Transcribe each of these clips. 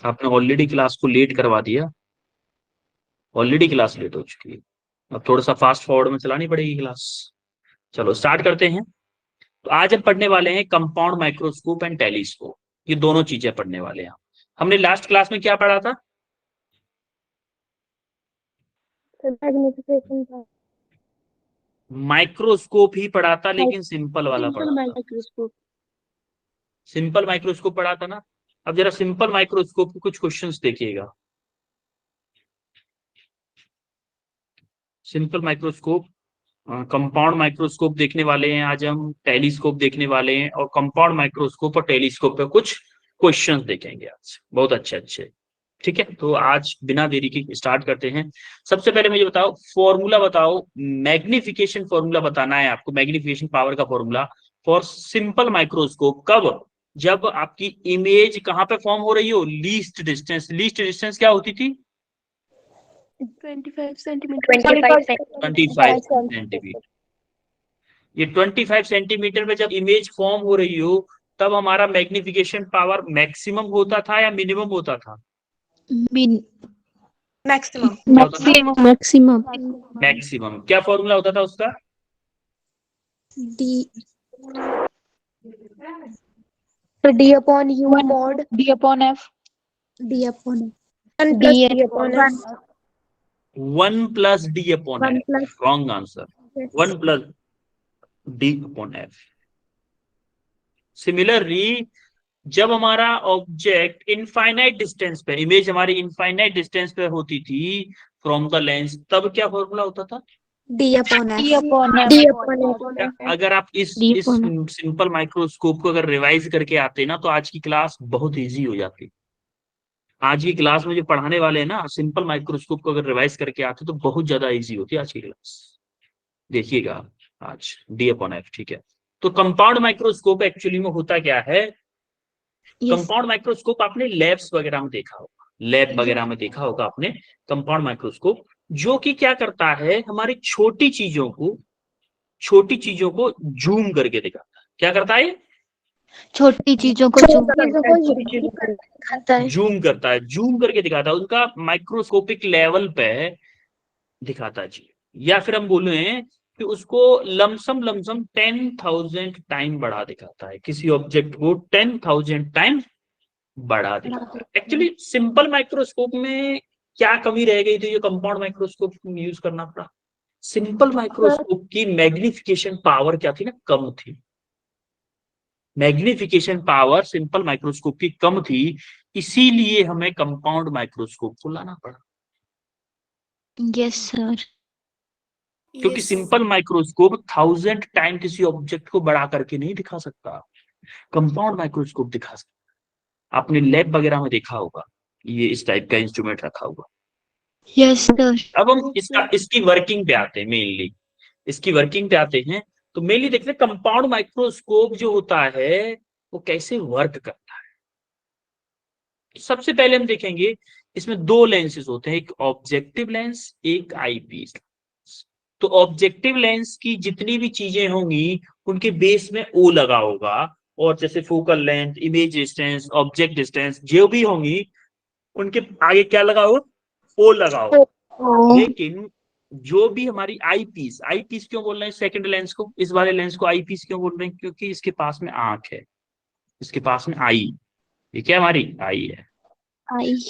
आपने already class को late करवा दिया, ऑलरेडी क्लास लेट हो चुकी है। अब थोड़ा सा फास्ट फॉरवर्ड में चलानी पड़ेगी क्लास। चलो स्टार्ट करते हैं। तो आज हम पढ़ने वाले हैं कंपाउंड माइक्रोस्कोप एंड टेलीस्कोप। ये दोनों चीजें पढ़ने वाले हैं। हमने लास्ट क्लास में क्या पढ़ा था? मैग्निफिकेशन था, माइक्रोस्कोप ही पढ़ा था, लेकिन सिंपल वाला पढ़ा था। माइक्रोस्कोप। सिंपल माइक्रोस्कोप पढ़ा था ना। अब जरा सिंपल माइक्रोस्कोप के कुछ क्वेश्चंस देखिएगा। सिंपल माइक्रोस्कोप, कंपाउंड माइक्रोस्कोप देखने वाले हैं आज हम, टेलीस्कोप देखने वाले हैं, और कंपाउंड माइक्रोस्कोप और टेलीस्कोप पे कुछ क्वेश्चंस देखेंगे आज, बहुत अच्छे अच्छे। ठीक है, तो आज बिना देरी के स्टार्ट करते हैं। सबसे पहले मुझे बताओ, फॉर्मूला बताओ, मैग्निफिकेशन फॉर्मूला बताना है आपको, मैग्निफिकेशन पावर का फॉर्मूला फॉर सिंपल माइक्रोस्कोप। कब? जब आपकी इमेज कहां पे फॉर्म हो रही हो? Least distance. लीस्ट डिस्टेंस क्या होती थी? 25 सेंटीमीटर। 25 सेंटीमीटर। ये 25 सेंटीमीटर में जब इमेज फॉर्म हो रही हो, तब हमारा मैग्निफिकेशन पावर मैक्सिमम होता था या मिनिमम होता था? मैक्सिमम। मैक्सिमम। क्या फॉर्मूला होता था उसका? D upon you mod D upon F. D upon 1 plus D upon F. 1 plus D upon one F. Plus wrong answer. 1 plus D upon F. Similarly, जब हमारा ऑब्जेक्ट इनफाइनाइट डिस्टेंस पे, image हमारी infinite distance पे होती थी from the lens, तब क्या formula होता था? D upon F. D upon F. D upon F. अगर आप इस सिंपल माइक्रोस्कोप को अगर रिवाइज करके आते ना, तो आज की क्लास बहुत इजी हो जाती। आज की क्लास में जो पढ़ाने वाले हैं ना, सिंपल माइक्रोस्कोप को अगर रिवाइज करके आते तो बहुत ज्यादा इजी होती है आज की क्लास। देखिएगा आज डी अपॉन एफ। ठीक है, तो कंपाउंड माइक्रोस्कोप एक्चुअली में होता क्या है? कंपाउंड माइक्रोस्कोप आपने लैब्स वगैरह में देखा होगा, लैब वगैरह में देखा होगा आपने कंपाउंड माइक्रोस्कोप, जो कि क्या करता है, हमारी छोटी चीजों को जूम करके दिखाता है। क्या करता है? छोटी चीजों को जूम करता है, जूम करके दिखाता है, उनका माइक्रोस्कोपिक लेवल पे दिखाता है जी। या फिर हम बोले कि उसको लमसम 10,000 टाइम बढ़ा दिखाता है, किसी ऑब्जेक्ट को 10,000 टाइम बढ़ा दिखाता है। एक्चुअली सिंपल माइक्रोस्कोप में क्या कमी रह गई थी जो कंपाउंड माइक्रोस्कोप यूज करना पड़ा? सिंपल माइक्रोस्कोप की मैग्निफिकेशन पावर क्या थी ना, कम थी। मैग्निफिकेशन पावर सिंपल माइक्रोस्कोप की कम थी, इसीलिए हमें कंपाउंड माइक्रोस्कोप को लाना पड़ा। Yes sir. क्योंकि सिंपल माइक्रोस्कोप 1000 टाइम किसी ऑब्जेक्ट को बढ़ा करके नहीं दिखा सकता, कंपाउंड माइक्रोस्कोप दिखा सकता। आपने लैब वगैरह में देखा होगा, ये इस टाइप का इंस्ट्रूमेंट रखा हुआ। Yes sir. अब हम इसकी वर्किंग पे आते हैं, मेनली इसकी वर्किंग पे आते हैं। तो मेनली देखते हैं कंपाउंड माइक्रोस्कोप जो होता है वो कैसे वर्क करता है। सबसे पहले हम देखेंगे, इसमें दो लेंसेज होते हैं, एक ऑब्जेक्टिव लेंस, एक आईपीस। तो ऑब्जेक्टिव लेंस की जितनी भी चीजें होंगी उनके बेस में ओ लगा होगा, और जैसे focal length, image distance, object distance जो भी होंगी उनके आगे क्या लगा होगा? ओ लगा होगा। लेकिन जो भी हमारी आईपीस क्यों बोल रहे हैं सेकंड लेंस को, इस वाले लेंस को आईपीस क्यों बोल रहे हैं? क्योंकि इसके पास में आंख है, इसके पास में आई, ये क्या हमारी आई है,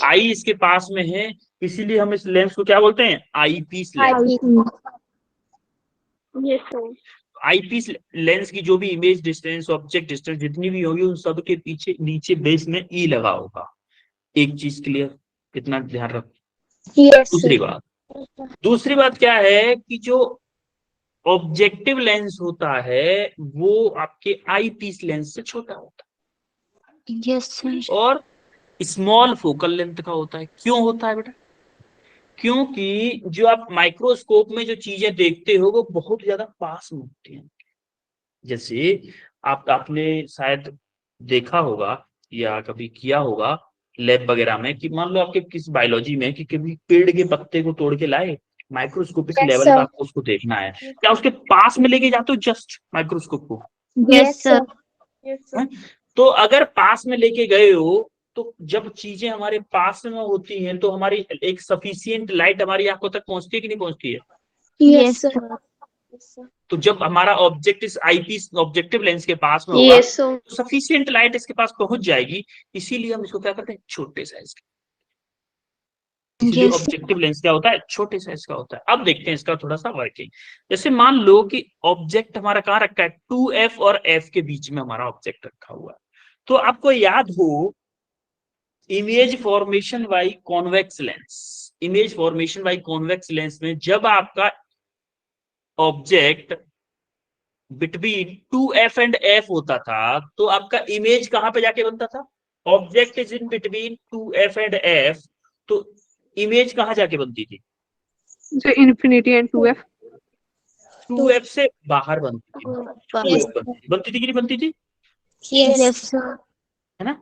आई इसके पास में है, इसीलिए हम इस लेंस को क्या बोलते हैं? Eyepiece lens. आईपीस लेंस की जो भी इमेज डिस्टेंस, ऑब्जेक्ट डिस्टेंस जितनी भी होगी, उन सब के पीछे नीचे बेस में ई लगा होगा। एक चीज क्लियर, कितना ध्यान रखो। दूसरी बात क्या है कि जो ऑब्जेक्टिव लेंस होता है वो आपके आईपीस लेंस से छोटा होता है। Yes sir. और स्मॉल फोकल लेंथ का होता है। क्यों होता है बेटा? क्योंकि जो आप माइक्रोस्कोप में जो चीजें देखते हो वो बहुत ज्यादा पास में होती हैं। जैसे आपने शायद देखा होगा या कभी किया होगा लैब वगैरह में, कि मान लो आपके किसी बायोलॉजी में कि कभी पेड़ के पत्ते को तोड़ के लाए, माइक्रोस्कोपिक लेवल पे आपको उसको देखना है, क्या उसके पास में लेके जाते हो जस्ट माइक्रोस्कोप को? Yes sir. तो अगर पास में लेके गए हो तो जब चीजें हमारे पास में होती हैं तो हमारी एक सफिशियंट लाइट हमारी आंखों तक पहुंचती है कि नहीं पहुंचती है? Yes, Yes, sir. sir. तो जब हमारा ऑब्जेक्ट इस आईपीस ऑब्जेक्टिव लेंस के पास में होगा Yes, sir. तो सफिशियंट लाइट इसके पास पहुंच जाएगी, इसीलिए हम इसको क्या करते हैं, छोटे साइज का। इसलिए Yes, sir. ऑब्जेक्टिव लेंस क्या होता है, छोटे साइज का होता है। अब देखते हैं इसका थोड़ा सा वर्किंग। जैसे मान लो कि ऑब्जेक्ट हमारा कहाँ रखा है, 2f और f के बीच में हमारा ऑब्जेक्ट रखा हुआ है। तो आपको याद हो image formation by convex lens, image formation by convex lens में जब आपका object between 2f and f होता था तो आपका इमेज कहां पे जाके बनता था, object is in between 2f and f, तो इमेज कहां जाके बनती थी, So infinity and 2f. 2f से बाहर बनती थी, Yes, बनती थी कि नहीं बनती थी, Yes. yes, sir. है ना।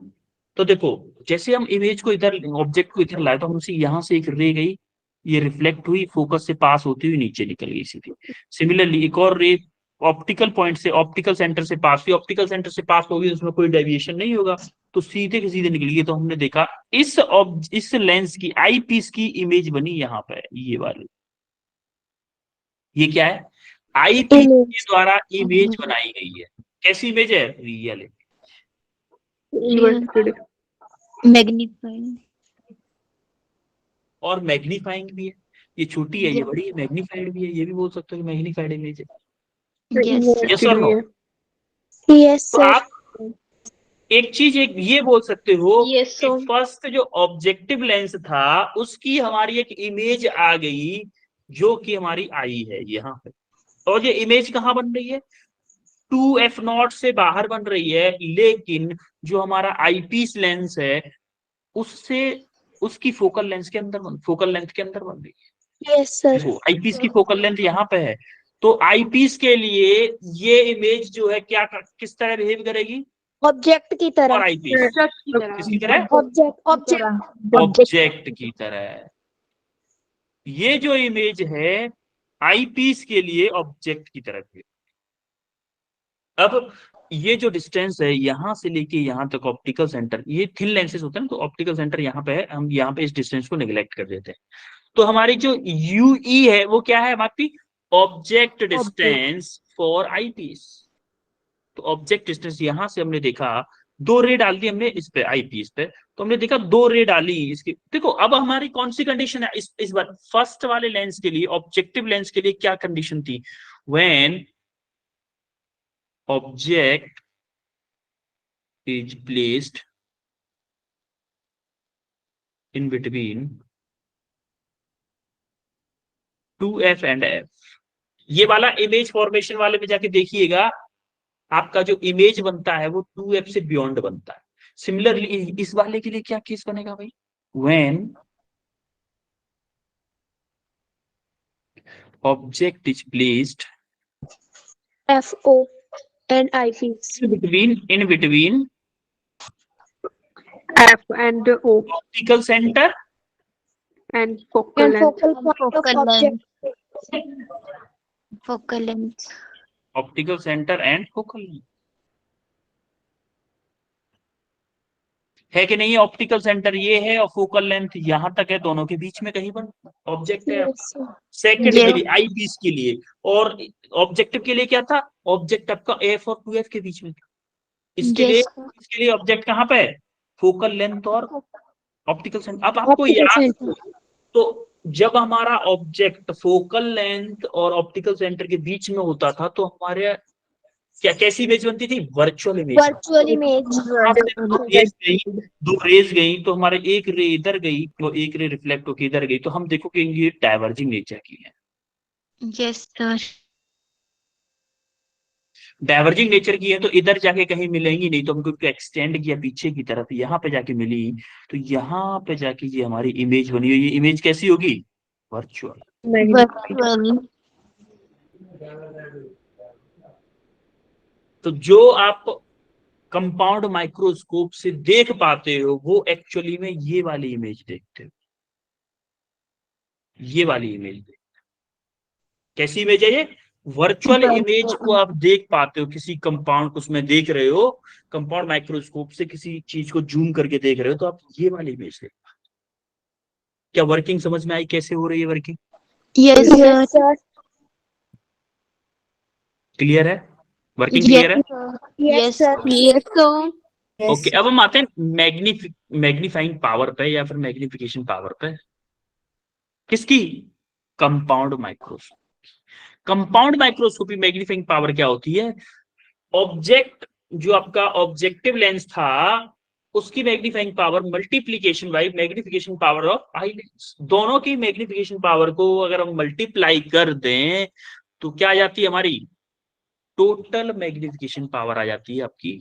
तो देखो जैसे हम इमेज को इधर, ऑब्जेक्ट को इधर लाए तो हमसे यहाँ से एक रे गई, ये रिफ्लेक्ट हुई, फोकस से पास होती हुई नीचे निकल गई सीधी। सिमिलरली एक और रे ऑप्टिकल पॉइंट से, ऑप्टिकल सेंटर से पास हुई, ऑप्टिकल सेंटर से पास होगी उसमें कोई डेविएशन नहीं होगा, तो सीधे के सीधे निकल गई। तो हमने देखा इस लेंस की आई पीस की इमेज बनी यहाँ पे, ये वाली, ये क्या है, आई पीस के द्वारा इमेज बनाई गई है। कैसी इमेज है, रियल। Inverted. Magnifying. और मैग्नीफाइंग भी है, ये छोटी है ये Yes, बड़ी है, मैग्नीफाइड भी है, ये भी बोल सकते हो कि मैग्नीफाइड इमेज है। yes, sir. यस और नो। Yes, तो sir. आप एक चीज एक ये बोल सकते हो Yes, कि sir. फर्स्ट जो ऑब्जेक्टिव लेंस था उसकी हमारी एक इमेज आ गई जो कि हमारी आई है यहाँ पे, और ये इमेज कहाँ बन रही है, 2f0 से बाहर बन रही है, लेकिन जो हमारा आईपीस लेंस है उससे, उसकी फोकल लेंथ के अंदर बन रही है। Yes, sir. देखो आईपीस की फोकल लेंथ यहाँ पे है, तो आईपीस के लिए ये इमेज जो है क्या किस तरह बिहेव करेगी, Object की और तरह. आईपीस किसकी तरह, Object. ऑब्जेक्ट की तरह। ये जो इमेज है आईपीस के लिए ऑब्जेक्ट की तरह की। अब ये जो डिस्टेंस है यहाँ से लेके यहाँ तक ऑप्टिकल सेंटर, ये थिन लेंसेज होते हैं ना, तो ऑप्टिकल सेंटर यहाँ पे है, हम यहाँ पे इस डिस्टेंस को निगलेक्ट कर देते हैं। तो हमारी जो यूई है वो क्या है हमारी, ऑब्जेक्ट डिस्टेंस फॉर आईपीस। तो ऑब्जेक्ट डिस्टेंस यहां से हमने देखा, दो रे डाल दी हमने इस पे आईपीस पे, तो हमने देखा दो रे डाली इसकी। देखो अब हमारी कौन सी कंडीशन है इस बार, फर्स्ट वाले लेंस के लिए, ऑब्जेक्टिव लेंस के लिए क्या कंडीशन थी, when object is placed in between 2f and f। ये वाला इमेज फॉर्मेशन वाले में जाके देखिएगा, आपका जो इमेज बनता है वो 2f से बियॉन्ड बनता है। सिमिलरली इस वाले के लिए क्या केस बनेगा भाई, when object is placed FO and eyepiece. in between F and O optical center and focal And length. focal point of Focal object. focal length. optical center and focal length है कि नहीं, optical centre ये है और focal length यहां तक है, दोनों के बीच में कहीं पर ऑब्जेक्ट है। Yes, sir. Second Yes. के लिए आई पीस के लिए, और ऑब्जेक्टिव के लिए क्या था, ऑब्जेक्ट आपका एफ और 2f के बीच में था। इसके लिए, Yes, sir. इसके लिए ऑब्जेक्ट कहाँ पे है, फोकल लेंथ और ऑप्टिकल सेंटर। अब आपको Optical याद, center. तो जब हमारा ऑब्जेक्ट फोकल लेंथ और ऑप्टिकल सेंटर के बीच में होता था तो हमारे क्या कैसी इमेज बनती थी, वर्चुअल इमेज। Virtual image. दो रेज गई तो हमारे एक रे इधर गई और एक रे रिफ्लेक्ट होकर इधर गई, तो हम देखो कि ये डाइवर्जिंग नेचर की है। Yes, sir. डाइवर्जिंग नेचर की है तो इधर जाके कहीं मिलेंगी नहीं, तो हमको एक्सटेंड किया पीछे की तरफ, यहाँ पे जाके मिली, तो यहाँ पे जाके ये हमारी इमेज बनी हुई। ये इमेज कैसी होगी, वर्चुअल। Virtual. तो जो आप कंपाउंड माइक्रोस्कोप से देख पाते हो वो एक्चुअली में ये वाली इमेज देखते हो, ये वाली इमेज देखते हो। कैसी इमेज है ये, वर्चुअल इमेज को आप देख पाते हो, किसी कंपाउंड को उसमें देख रहे हो, कंपाउंड माइक्रोस्कोप से किसी चीज को जूम करके देख रहे हो तो आप ये वाली इमेज देख। क्या वर्किंग समझ में आई, कैसे हो रही है working? Yes, Yes, sir. sir. Clear है? वर्किंग Yes, क्लियर है? sir. Yes, Yes, sir. yes, sir. Okay, अब हम आते हैं मैग्नीफाइंग पावर पे या फिर मैग्निफिकेशन पावर पे। किसकी? Compound microscope. Compound microscopy magnifying power क्या होती है? ऑब्जेक्ट, जो आपका ऑब्जेक्टिव लेंस था उसकी magnifying power multiplication by magnification power of eye lens. दोनों की मैग्निफिकेशन पावर को अगर हम मल्टीप्लाई कर दें तो क्या आ जाती है हमारी? टोटल मैग्निफिकेशन पावर आ जाती है आपकी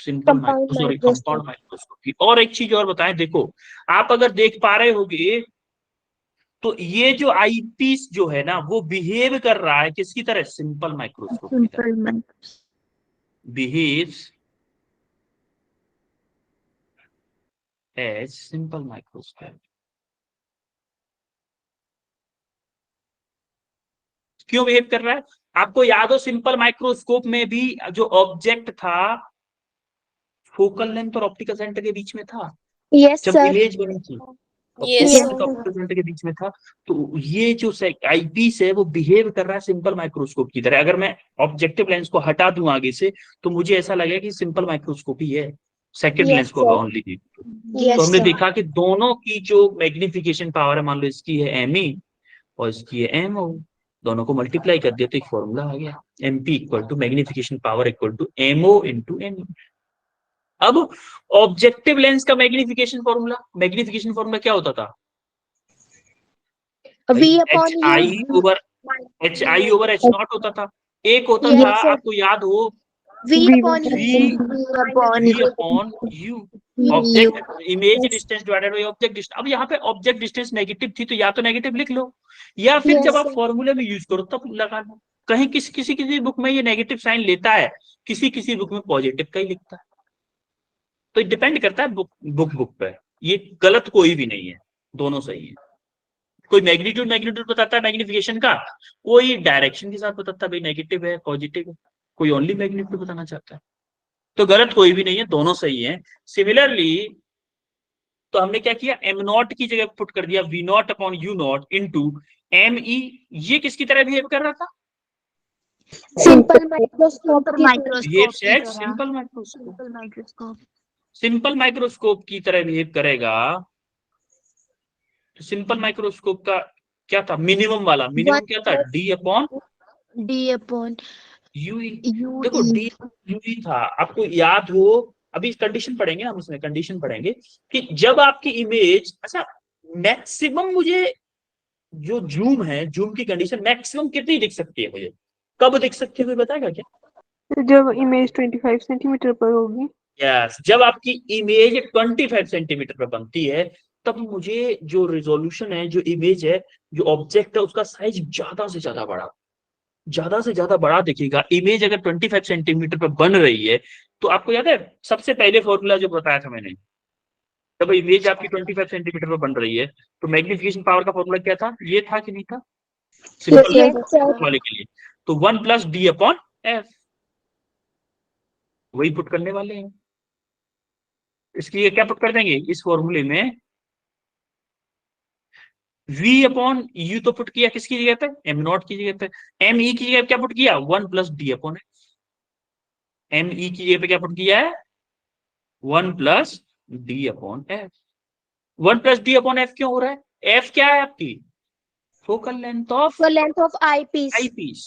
simple Compound sorry microscope. Compound microscope की। और एक चीज और बताएं, देखो आप अगर देख पा रहे होगे तो ये जो आईपीस जो है ना वो बिहेव कर रहा है किसकी तरह? सिंपल माइक्रोस्कोप की तरह Simple math. Behaves as simple microscope. क्यों बिहेव कर रहा है? आपको याद हो सिंपल माइक्रोस्कोप में भी जो ऑब्जेक्ट था फोकल लेंथ और ऑप्टिकल सेंटर के बीच में था Yes, जब sir. इमेज बनी थी। Yes, optical sir. Optical centre के बीच में था। तो ये जो आईपीस है वो बिहेव कर रहा है सिंपल माइक्रोस्कोप की तरह। अगर मैं ऑब्जेक्टिव लेंस को हटा दूं आगे से तो मुझे ऐसा लगेगा कि सिंपल माइक्रोस्कोप ही है, सेकंड Yes, लेंस को sir. ओनली थी। तो Yes, हमने sir. देखा कि दोनों की जो मैग्निफिकेशन पावर है, मान लो इसकी है एमई और इसकी है एमओ, दोनों को मल्टीप्लाई कर दिया तो एक फॉर्मूला आ गया, MP equal to magnification power equal to MO into ME. अब ऑब्जेक्टिव लेंस का मैग्निफिकेशन फॉर्मूला क्या होता था? V H upon U. I over H naught होता था। एक होता था, Yes, sir. आपको याद हो, V V upon V U. V upon you, object image distance divided by object distance. अब यहाँ पे ऑब्जेक्ट डिस्टेंस नेगेटिव थी तो या तो नेगेटिव लिख लो या फिर Yes, जब आप sir. फॉर्मूले में यूज करो तब लगा लो। कहीं किसी बुक में ये नेगेटिव साइन लेता है, किसी बुक में पॉजिटिव का ही लिखता है। तो डिपेंड करता है बुक पे। ये गलत कोई भी नहीं है, दोनों सही है। कोई मैग्नीट्यूड बताता है मैग्निफिकेशन का, कोई डायरेक्शन के साथ बताता है भाई नेगेटिव है पॉजिटिव है, कोई ओनली मैग्नीट्यूड बताना चाहता है। तो गलत कोई भी नहीं है, दोनों सही है। सिमिलरली तो हमने क्या किया, एम नॉट की जगह पुट कर दिया V naught upon U naught into M E. ये किसकी तरह बिहेव कर रहा था? Simple microscope की तरह. बिहेव Microscope की सेट तरह. Simple microscope, Simple microscope. Simple microscope की तरह बिहेव करेगा। तो सिंपल माइक्रोस्कोप का क्या था? मिनिमम वाला, मिनिमम 1 क्या था? plus D upon D upon UE. देखो UE. डी यूई था, आपको याद हो, अभी कंडीशन पढ़ेंगे हम, उसमें कंडीशन पढ़ेंगे कि जब आपकी इमेज, अच्छा मैक्सिमम मुझे जो जूम है, जूम की कंडीशन मैक्सिमम कितनी दिख सकती है मुझे, कब दिख सकती है, कोई बताएगा क्या? जब इमेज 25 सेंटीमीटर पर होगी। यस, जब आपकी इमेज 25 सेंटीमीटर पर बनती है तब मुझे जो रिजोल्यूशन है, जो इमेज है, जो ऑब्जेक्ट है उसका साइज ज्यादा से ज्यादा बड़ा दिखेगा। इमेज अगर 25 सेंटीमीटर पर बन रही है तो आपको याद है सबसे पहले फॉर्मूला जो बताया था मैंने, जब इमेज आपकी 25 सेंटीमीटर पर बन रही है तो मैग्निफिकेशन पावर का फॉर्मूला क्या था? ये था कि नहीं था Yes, सिंपल sir. वाले के लिए? तो 1 प्लस डी अपॉन एफ, वही पुट करने वाले हैं। इसकी ये क्या पुट कर देंगे इस फॉर्मूले में? v अपॉन यू तो पुट किया किसकी जगह पे? एम नॉट की जगह पे। एम ई की जगह क्या पुट किया? 1 plus D upon F. M E की जगह पे क्या पुट किया है? 1 plus D upon F. 1 plus D upon F क्यों हो रहा है? एफ क्या है आपकी? Focal length of The length of eyepiece. Eyepiece,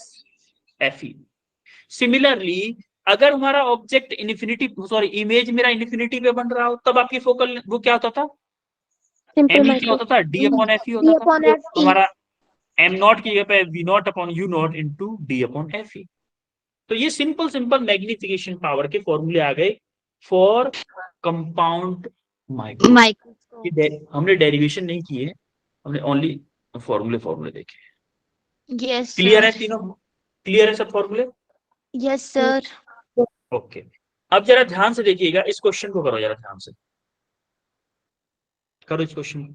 F E. Similarly अगर हमारा ऑब्जेक्ट इन्फिनिटी, सॉरी इमेज मेरा इन्फिनिटी पे बन रहा हो तब आपकी फोकल वो क्या होता था? Simple एम ई क्या होता था? microscope. D upon F E होता V था। upon F तो E. हमारा एम नॉट की जगह पे V naught upon U naught into D upon F E. तो ये सिंपल सिंपल मैग्निफिकेशन पावर के फॉर्मूले आ गए फॉर कंपाउंड माइक्रोस्कोप। Microscope. हमने डेरिवेशन नहीं की है, हमने ओनली फॉर्मूले देखे। Yes, clear sir. है तीनों? क्लियर है सब फॉर्मूले? Yes, sir. ओके, अब जरा ध्यान से देखिएगा, इस क्वेश्चन को करो जरा ध्यान से, करो इस क्वेश्चन को।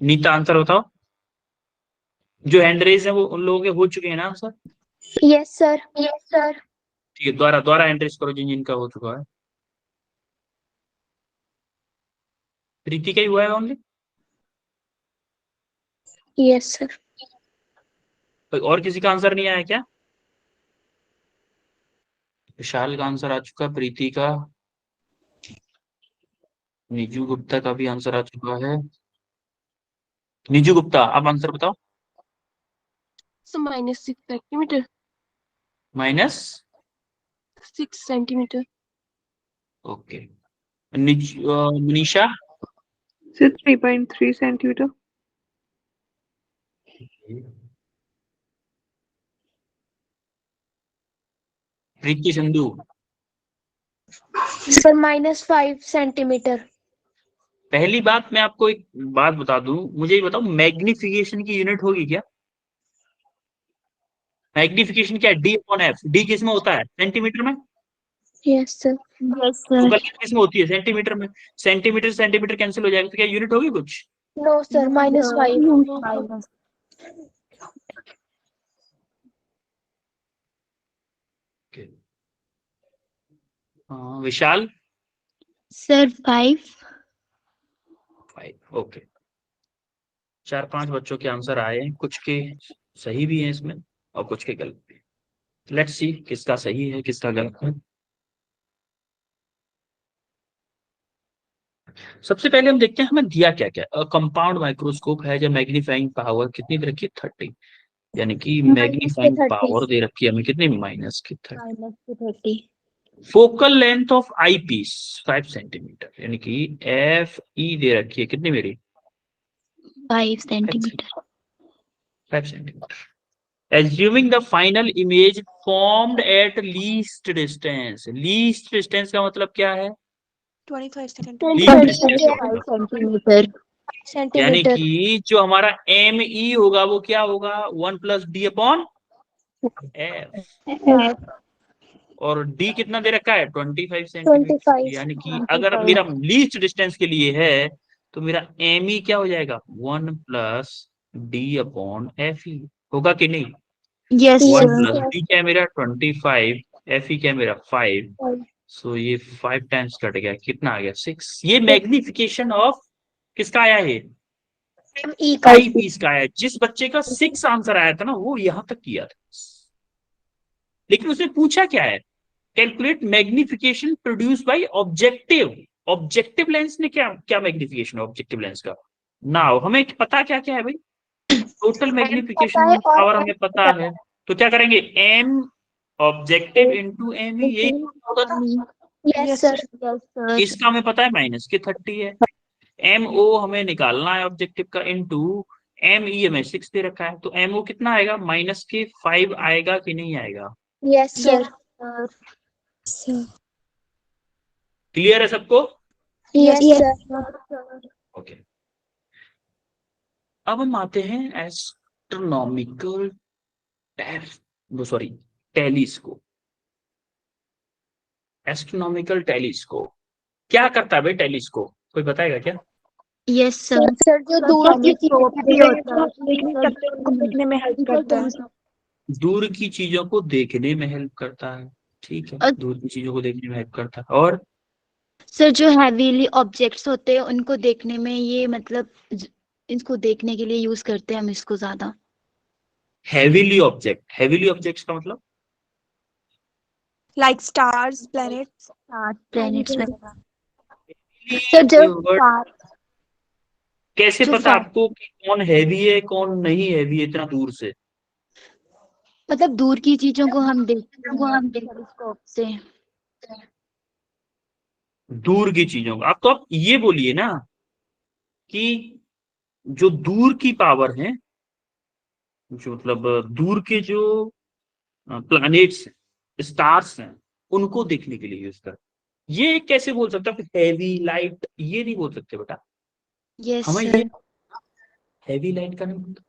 नीता आंसर बताओ। जो हैंड रेज है वो उन लोगों के हो चुके हैं ना answer? Yes sir. Yes sir. ठीक है, दोबारा दोबारा हैंड रेज करो जिन जिनका हो चुका है। प्रीति का ही हुआ है ओनली? Yes sir. कोई और किसी का आंसर नहीं आया क्या? विशाल का आंसर आ चुका, प्रीति का, निजू गुप्ता का भी आंसर आ चुका है। निजू गुप्ता, आप आंसर बताओ। -6 centimetre. Minus 6 centimetre. Okay. Manisha? Sir 3.3 centimetre. Preeti Sandhu? Sir -5 centimetre. पहली बात मैं आपको एक बात बता दूं, मुझे ये बताओ मैग्निफिकेशन की यूनिट होगी क्या? मैग्निफिकेशन क्या है? D upon F. डी किस में होता है? सेंटीमीटर में। Yes sir. Yes, focal sir. Length किस में होती है? सेंटीमीटर में। सेंटीमीटर सेंटीमीटर कैंसिल हो जाएगा, तो क्या यूनिट होगी कुछ? No sir, -5। Minus. Vishal? Sir, 5. 5। Okay. 4-5 बच्चों के आंसर आए हैं, कुछ के सही भी हैं इसमें और कुछ के गलत भी। लेट्स सी किसका सही है किसका गलत है। सबसे पहले हम देखते हैं हमें दिया क्या क्या। कंपाउंड माइक्रोस्कोप है, जब मैग्नीफाइंग पावर कितनी दे रखी है? 30, यानी कि मैग्नीफाइंग पावर दे रखी है हमें कितनी? -30। -30. Focal length of eyepiece 5 centimetre, यानी कि एफ ई दे रखी है कितनी मेरी? 5 centimeter. 5 centimetre. Assuming the final image formed at least distance। least distance का मतलब क्या है? 25 least सेंटीमीटर। distance का मतलब, 5 centimeter. यानी सेंटीमीटर। कि जो हमारा एम ई होगा वो क्या होगा? 1 + d अपॉन एफ। और डी कितना दे रखा है? 25 सेंटीमीटर। 25। यानी कि अगर मेरा लीस्ट डिस्टेंस के लिए है तो मेरा एम ई क्या हो जाएगा? 1 + d अपॉन एफ ई होगा कि नहीं? Yes, 1 sir. + d क्या है मेरा? 25। एफ ई क्या है मेरा? 5। सो ये 5 टाइम्स कट गया, कितना आ गया? 6। ये मैग्निफिकेशन ऑफ किसका आया है? ई का। आई पीस का आया। जिस बच्चे का 6 आंसर आया था ना वो यहां तक किया था, लेकिन उसने पूछा क्या है? Calculate magnification produce by objective. Objective lens ने क्या क्या मैग्निफिकेशन ऑब्जेक्टिव लेंस का? नाउ हमें पता क्या क्या है भाई? टोटल मैग्निफिकेशन पावर हमें पता है, तो क्या करेंगे? एम ऑब्जेक्टिव इंटू एम, यही होगा था। Yes sir. Yes, sir. इसका हमें पता है -30 है। एम ओ हमें निकालना है ऑब्जेक्टिव का, इंटू ME 6 दे रखा है, तो MO कितना आएगा, माइनस के 5 आएगा कि नहीं आएगा? Yes sir. क्लियर है सबको? Yes sir. ओके, अब हम आते हैं एस्ट्रोनॉमिकल टेलीस्कोप। एस्ट्रोनॉमिकल टेलीस्कोप क्या करता है भाई? टेलीस्कोप कोई बताएगा क्या? Yes sir. सर जो दूर की टेलीस्कोप भी होता है। देखने में हेल्प करता है। दूर की चीजों को देखने में हेल्प करता है, ठीक है, और दूर की चीजों को देखने में हेल्प करता है। और सर जो हैवीली ऑब्जेक्ट्स होते हैं उनको देखने में ये मतलब इसको देखने के लिए यूज करते हैं हम इसको ज्यादा। हैवीली ऑब्जेक्ट्स का मतलब लाइक स्टार्स, प्लैनेट्स। प्लैनेट्स वगैरह। सर ये जब वर्ड कैसे जो पता आपको कि कौन हैवी है कौन नहीं हैवी है इतना दूर से? मतलब दूर की चीजों को हम देखते हैं टेलीस्कोप से। दूर की चीजों का, आप तो आप ये बोलिए ना कि जो दूर की पावर है, जो मतलब दूर के जो प्लैनेट्स हैं, स्टार्स हैं, उनको देखने के लिए यूज कर। ये कैसे बोल सकता है हैवी लाइट? ये नहीं बोल सकते बेटा, यस हमें सर। ये हैवी लाइट का नहीं बोलते।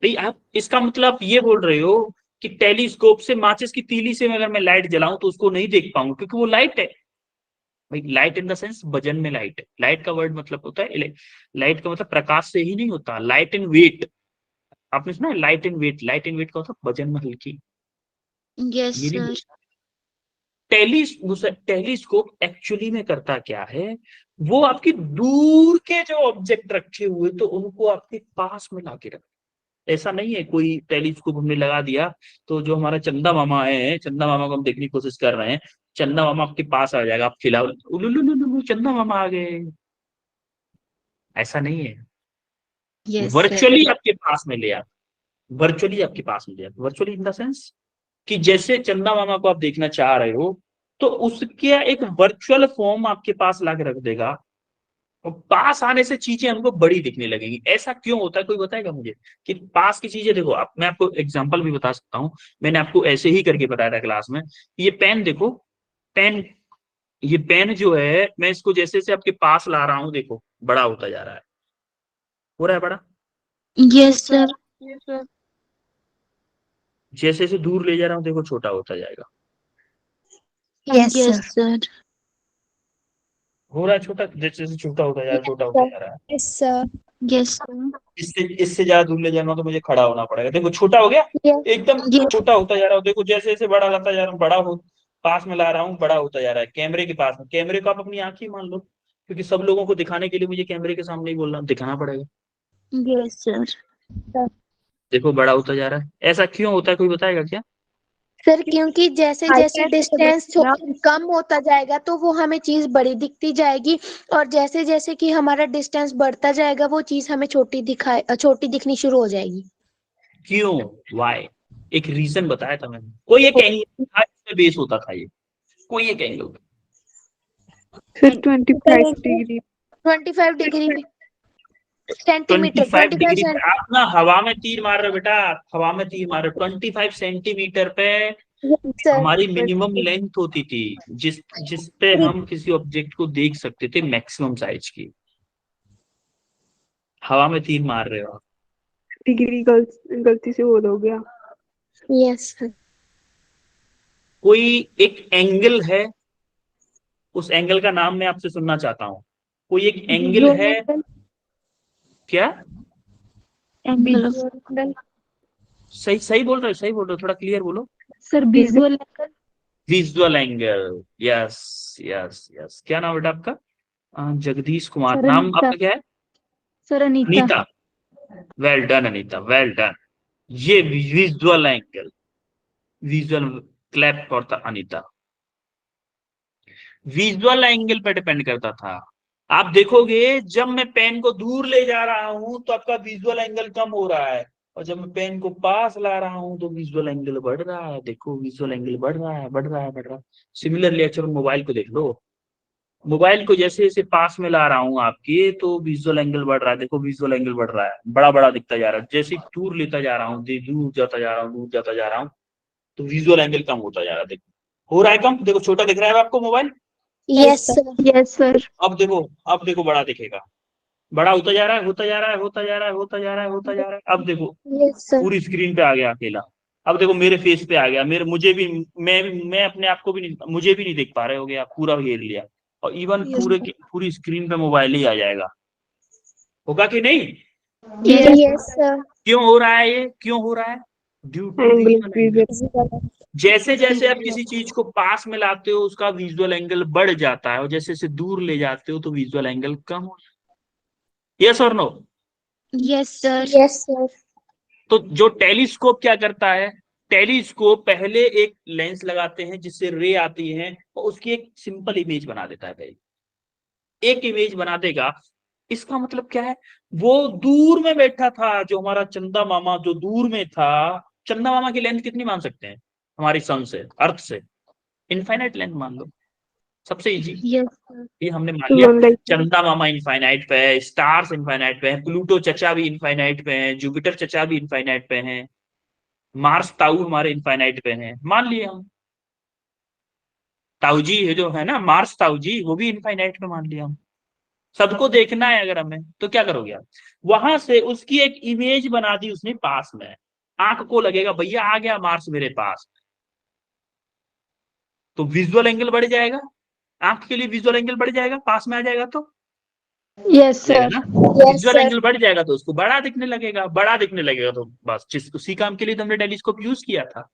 भाई आप इसका मतलब आप ये बोल रहे हो कि टेलीस्कोप से माचिस की तीली से अगर मैं लाइट जलाऊं तो उसको नहीं देख पाऊंगा क्योंकि वो लाइट है। भाई लाइट इन द सेंस वजन में लाइट है। लाइट का वर्ड मतलब होता है, लाइट का मतलब प्रकाश से ही नहीं होता, लाइट इन वेट। आपने सुना है light in weight? Light in weight का मतलब वजन में हल्की। यस ये नहीं सर। बोल। टेलीस्कोप एक्चुअली में करता क्या है, वो आपकी दूर के जो ऑब्जेक्ट रखे हुए तो उनको आपके पास में लाके रख। ऐसा नहीं है कोई टेलीस्कोप हमने लगा दिया तो जो हमारा चंदा मामा है, चंदा मामा को हम देखने की कोशिश कर रहे हैं, चंदा मामा आपके पास आ जाएगा, आप खिलाओ, उलुलुलुलु, चंदा मामा आ गए। ऐसा नहीं है, यस सर। वर्चुअली आपके पास में ले आता, वर्चुअली आपके पास में ले आता। वर्चुअली इन द सेंस कि जैसे चंदा मामा को आप देखना चाह रहे हो तो उसके एक वर्चुअल फॉर्म आपके पास लाके रख देगा, और पास आने से चीजें हमको बड़ी दिखने लगेंगी। ऐसा क्यों होता है कोई बताएगा मुझे कि पास की चीजें देखो? आप, मैं आपको एग्जांपल भी बता सकता हूँ, मैंने आपको ऐसे ही करके बताया था क्लास में। ये पेन देखो, पेन, ये पेन जो है मैं इसको जैसे से आपके पास ला रहा हूँ, देखो बड़ा होता जा रहा है, हो रहा है बड़ा। Yes sir. जैसे जैसे दूर ले जा रहा हूँ देखो छोटा होता जाएगा, यस सर। हो रहा है छोटा, जैसे जैसे छोटा होता जा रहा है, छोटा होता जा रहा है। Yes sir. Yes sir. इससे इससे ज्यादा दूर ले जाना तो मुझे खड़ा होना पड़ेगा, देखो छोटा हो गया, एकदम यस छोटा होता जा रहा हूँ, देखो जैसे जैसे बड़ा लाता जा रहा हूँ, बड़ा हो, पास में ला रहा हूँ, बड़ा होता जा रहा है। कैमरे के पास में, कैमरे को आप अपनी आंख ही मान लो, क्योंकि सब लोगों को दिखाने के लिए मुझे कैमरे के सामने ही बोलना, दिखाना पड़ेगा। Yes sir. देखो बड़ा होता जा रहा है, ऐसा क्यों होता है कोई बताएगा क्या? सर क्योंकि जैसे जैसे डिस्टेंस कम होता जाएगा तो वो हमें चीज बड़ी दिखती जाएगी, और जैसे जैसे कि हमारा डिस्टेंस बढ़ता जाएगा वो चीज हमें छोटी दिखनी शुरू हो जाएगी। क्यों, वाई? एक रीजन बताया था मैंने, कोई एक एंगल था इसमें बेस होता था ये, कोई एक angle. Sir 25 degree. 25 degree centimetre, 25 degree 25 पे आप ना हवा में तीर मार रहे हो बेटा, आप हवा में तीर मार रहे हो। 25 सेंटीमीटर पे सर। हमारी मिनिमम लेंथ होती थी, जिस जिस पे हम किसी ऑब्जेक्ट को देख सकते थे मैक्सिमम साइज की। हवा में तीर मार रहे हो आप। डिग्री गलती से वो हो गया। Yes sir. कोई एक एंगल है, उस एंगल का नाम मैं आपसे सुनना चाहता हूँ। कोई एक एंगल है क्या? एंगल ऑफ सही सही बोल रहे हो, सही बोल रहे हो, थोड़ा क्लियर बोलो। Sir visual angle. Visual angle, yes yes yes. क्या नाम बेटा आपका? जगदीश कुमार, सर नाम अनीता। आपका क्या है? Sir Anita. Anita, well done Anita, well done. ये visual angle, visual, clap for the Anita. Visual angle पे डिपेंड करता था। आप देखोगे जब मैं पेन को दूर ले जा रहा हूं तो आपका विजुअल एंगल कम हो रहा है, और जब मैं पेन को पास ला रहा हूं तो विजुअल एंगल बढ़ रहा है। देखो विजुअल एंगल बढ़ रहा है, बढ़ रहा है, बढ़ रहा है। सिमिलरली अक्सर मोबाइल को देख लो, मोबाइल को जैसे जैसे पास में ला रहा हूँ आपके, तो विजुअल एंगल बढ़ रहा है। देखो विजुअल एंगल बढ़ रहा है, बड़ा बड़ा दिखता जा रहा है। जैसे दूर लेता जा रहा हूँ, दूर जाता जा रहा हूँ, दूर जाता जा रहा हूँ, तो विजुअल एंगल कम होता जा रहा है। देखो हो रहा है कम, देखो छोटा दिख रहा है आपको mobile. Yes sir. Yes sir. अब देखो बड़ा दिखेगा, बड़ा होता जा रहा है, होता जा रहा है, होता जा रहा है, होता जा रहा है, होता जा रहा है। अब देखो यस सर। पूरी स्क्रीन पे आ गया अकेला। अब देखो मेरे फेस पे आ गया, मेरे मुझे भी, मैं अपने आप को भी नहीं, मुझे भी नहीं देख पा रहे हो गया, पूरा घेर लिया। और इवन पूरी स्क्रीन पे मोबाइल ही आ जाएगा। होगा कि नहीं? Yes sir. क्यों हो रहा है ये, क्यों हो रहा है? Due to angle visual angle. Increase. जैसे जैसे आप किसी चीज को पास में लाते हो उसका विजुअल एंगल बढ़ जाता है, और जैसे जैसे दूर ले जाते हो तो विजुअल एंगल कम हो जाता है। यस और no? Yes sir. Yes sir. तो जो टेलीस्कोप क्या करता है, टेलीस्कोप पहले एक लेंस लगाते हैं जिससे रे आती है, और उसकी एक सिंपल इमेज बना देता है। पहले एक इमेज बना देगा। इसका मतलब क्या है? वो दूर में बैठा था जो हमारा चंदा मामा, जो दूर में था। चंदा मामा की लेंथ कितनी मान सकते हैं हमारी सन से, अर्थ से? इनफाइनाइट लेंथ मान लो, सबसे इजी। Yes sir. ये हमने मान लिया। 1 लाइट। चंदा मामा इनफाइनाइट पे है, स्टार्स इनफाइनाइट पे है, प्लूटो चचा भी इनफाइनाइट पे है, जुपिटर चचा भी इनफाइनाइट पे है, मार्स ताऊ हमारे इनफाइनाइट पे हैं, मान लिए हम। ताऊ जी है जो है ना, मार्स ताऊ जी, वो भी इनफाइनाइट पे मान लिया हम। सबको देखना है अगर हमें, तो क्या करोगे आप? वहां से उसकी एक इमेज बना दी उसने पास में। आंख को लगेगा भैया आ गया मार्स मेरे पास, तो विजुअल एंगल बढ़ जाएगा। आंख के लिए विजुअल एंगल बढ़ जाएगा, पास में आ जाएगा तो यस जाएगा सर। ना। Yes visual sir. एंगल बढ़ जाएगा तो उसको बड़ा दिखने लगेगा, बड़ा दिखने लगेगा तो बस उसी काम के लिए तो हमने टेलीस्कोप यूज किया था।